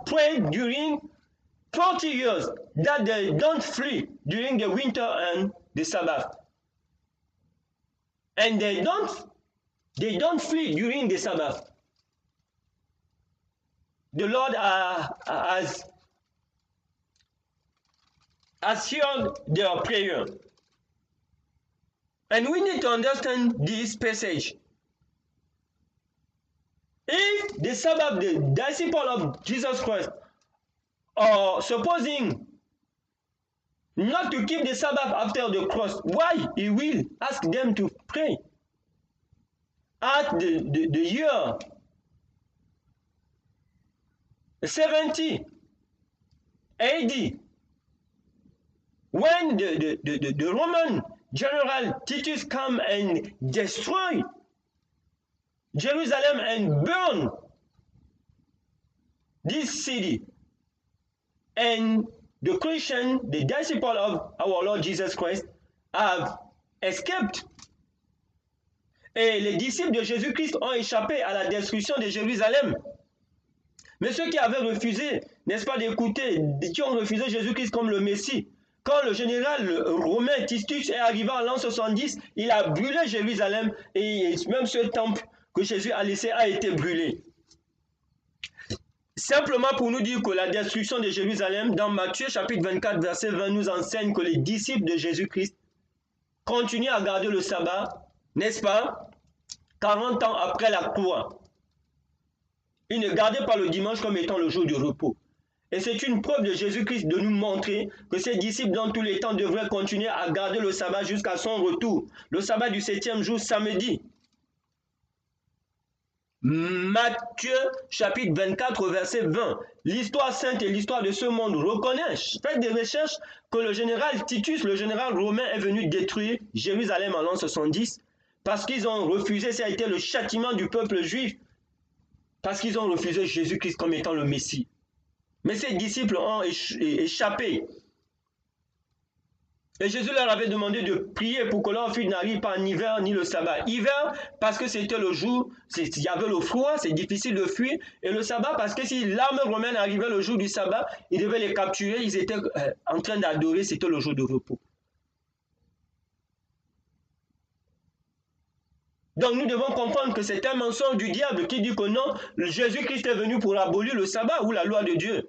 Speaker 1: prayed during 40 years that they don't flee during the winter and the Sabbath. And they don't flee during the Sabbath. The Lord has heard their prayer. And we need to understand this passage. If the Sabbath, the disciple of Jesus Christ, are supposing not to keep the Sabbath after the cross, why he will ask them to pray at the year 70 AD, when the Roman general Titus come and destroy Jerusalem and burn this city, and the Christian, the disciple of our Lord Jesus Christ, have escaped. Et les disciples de Jésus-Christ ont échappé à la destruction de Jérusalem. Mais ceux qui avaient refusé, n'est-ce pas, d'écouter, qui ont refusé Jésus-Christ comme le Messie, quand le général romain Titus est arrivé en l'an 70, il a brûlé Jérusalem et même ce temple que Jésus a laissé a été brûlé. Simplement pour nous dire que la destruction de Jérusalem, dans Matthieu chapitre 24, verset 20, nous enseigne que les disciples de Jésus-Christ continuent à garder le sabbat, n'est-ce pas, 40 ans après la croix. Ils ne gardaient pas le dimanche comme étant le jour du repos. Et c'est une preuve de Jésus-Christ de nous montrer que ses disciples dans tous les temps devraient continuer à garder le sabbat jusqu'à son retour. Le sabbat du 7e jour, samedi. Matthieu chapitre 24 verset 20. L'histoire sainte et l'histoire de ce monde reconnaissent, faites des recherches, que le général Titus, le général romain, est venu détruire Jérusalem en l'an 70 parce qu'ils ont refusé, ça a été le châtiment du peuple juif, parce qu'ils ont refusé Jésus-Christ comme étant le Messie. Mais ses disciples ont échappé. Et Jésus leur avait demandé de prier pour que leur fille n'arrive pas en hiver ni le sabbat. Hiver, parce que c'était le jour, il y avait le froid, c'est difficile de fuir. Et le sabbat, parce que si l'armée romaine arrivait le jour du sabbat, ils devaient les capturer, ils étaient en train d'adorer, c'était le jour de repos. Donc nous devons comprendre que c'est un mensonge du diable qui dit que non, Jésus-Christ est venu pour abolir le sabbat ou la loi de Dieu.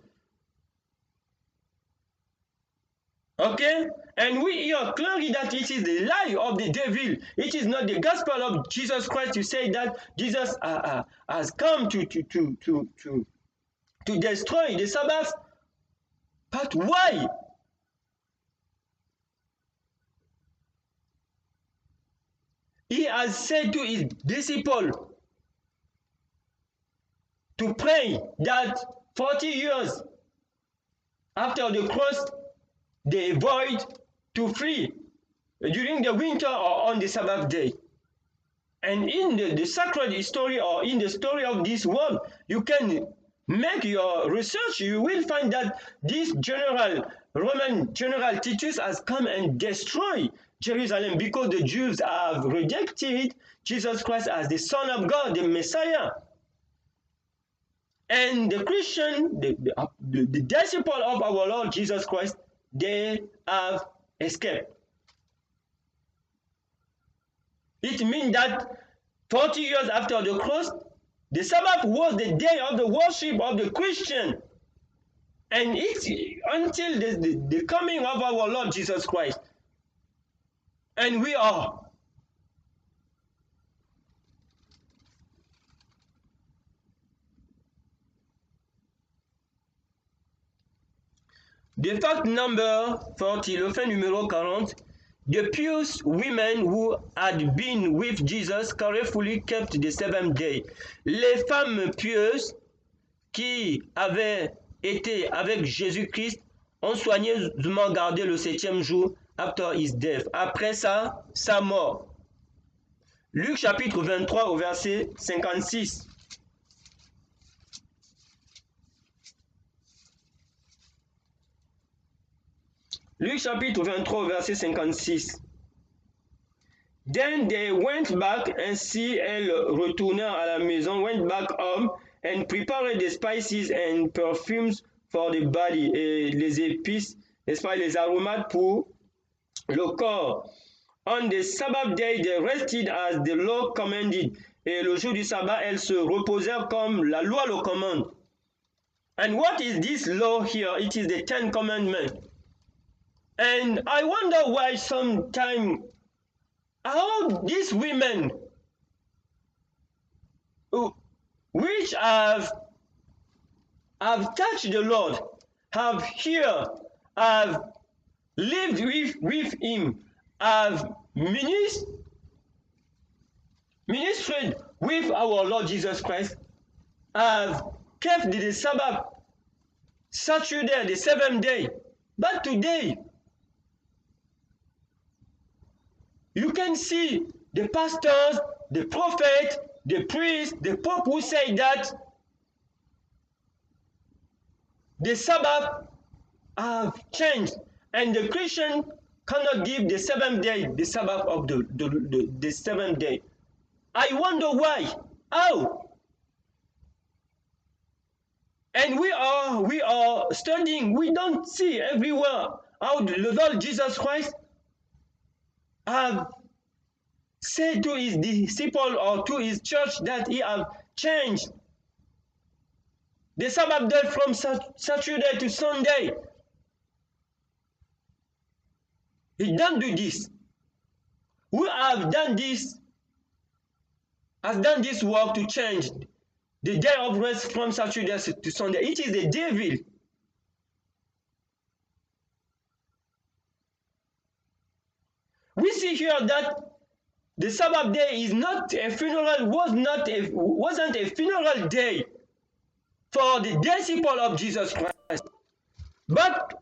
Speaker 1: Okay? And we hear clearly that it is the lie of the devil. It is not the gospel of Jesus Christ to say that Jesus has come to destroy the Sabbath. But why? He has said to his disciples to pray that 40 years after the cross, they avoid to flee during the winter or on the Sabbath day. And in the sacred story or in the story of this world, you can make your research. You will find that this Roman general Titus has come and destroyed Jerusalem because the Jews have rejected Jesus Christ as the Son of God, the Messiah. And the Christian, the disciple of our Lord Jesus Christ, they have escaped. It means that 40 years after the cross, the Sabbath was the day of the worship of the Christian. And it's until the coming of our Lord Jesus Christ. And we are. The fact number 40, le fait numéro 40, the pious women who had been with Jesus carefully kept the seventh day. Les femmes pieuses qui avaient été avec Jésus-Christ ont soigneusement gardé le 7e jour after his death, après sa mort. Luc chapitre 23 au verset 56. Luc chapitre 23 au verset 56. Then they went back, ainsi elles retournèrent à la maison, went back home, and prepared the spices and perfumes for the body, et les épices, n'est-ce pas, les aromates pour le corps. On the Sabbath day they rested as the law commanded, et le jour du sabbat, elles se reposèrent comme la loi le commande. And what is this law here? It is the 10 Commandments. And I wonder why sometimes how these women which have touched the Lord, have lived with him, have ministered with our Lord Jesus Christ, have kept the Sabbath, Saturday, the 7th day. But today, you can see the pastors, the prophet, the priest, the pope who say that the Sabbath have changed and the Christian cannot give the 7th day the Sabbath of the 7th day. I wonder why. How? And we are studying, we don't see everywhere how the Lord Jesus Christ have said to his disciples or to his church that he have changed the Sabbath day from Saturday to Sunday. He don't do this. We have done this, has done this work to change the day of rest from Saturday to Sunday. It is the devil. We see here that the Sabbath day is not a funeral, wasn't a funeral day for the disciple of Jesus Christ. But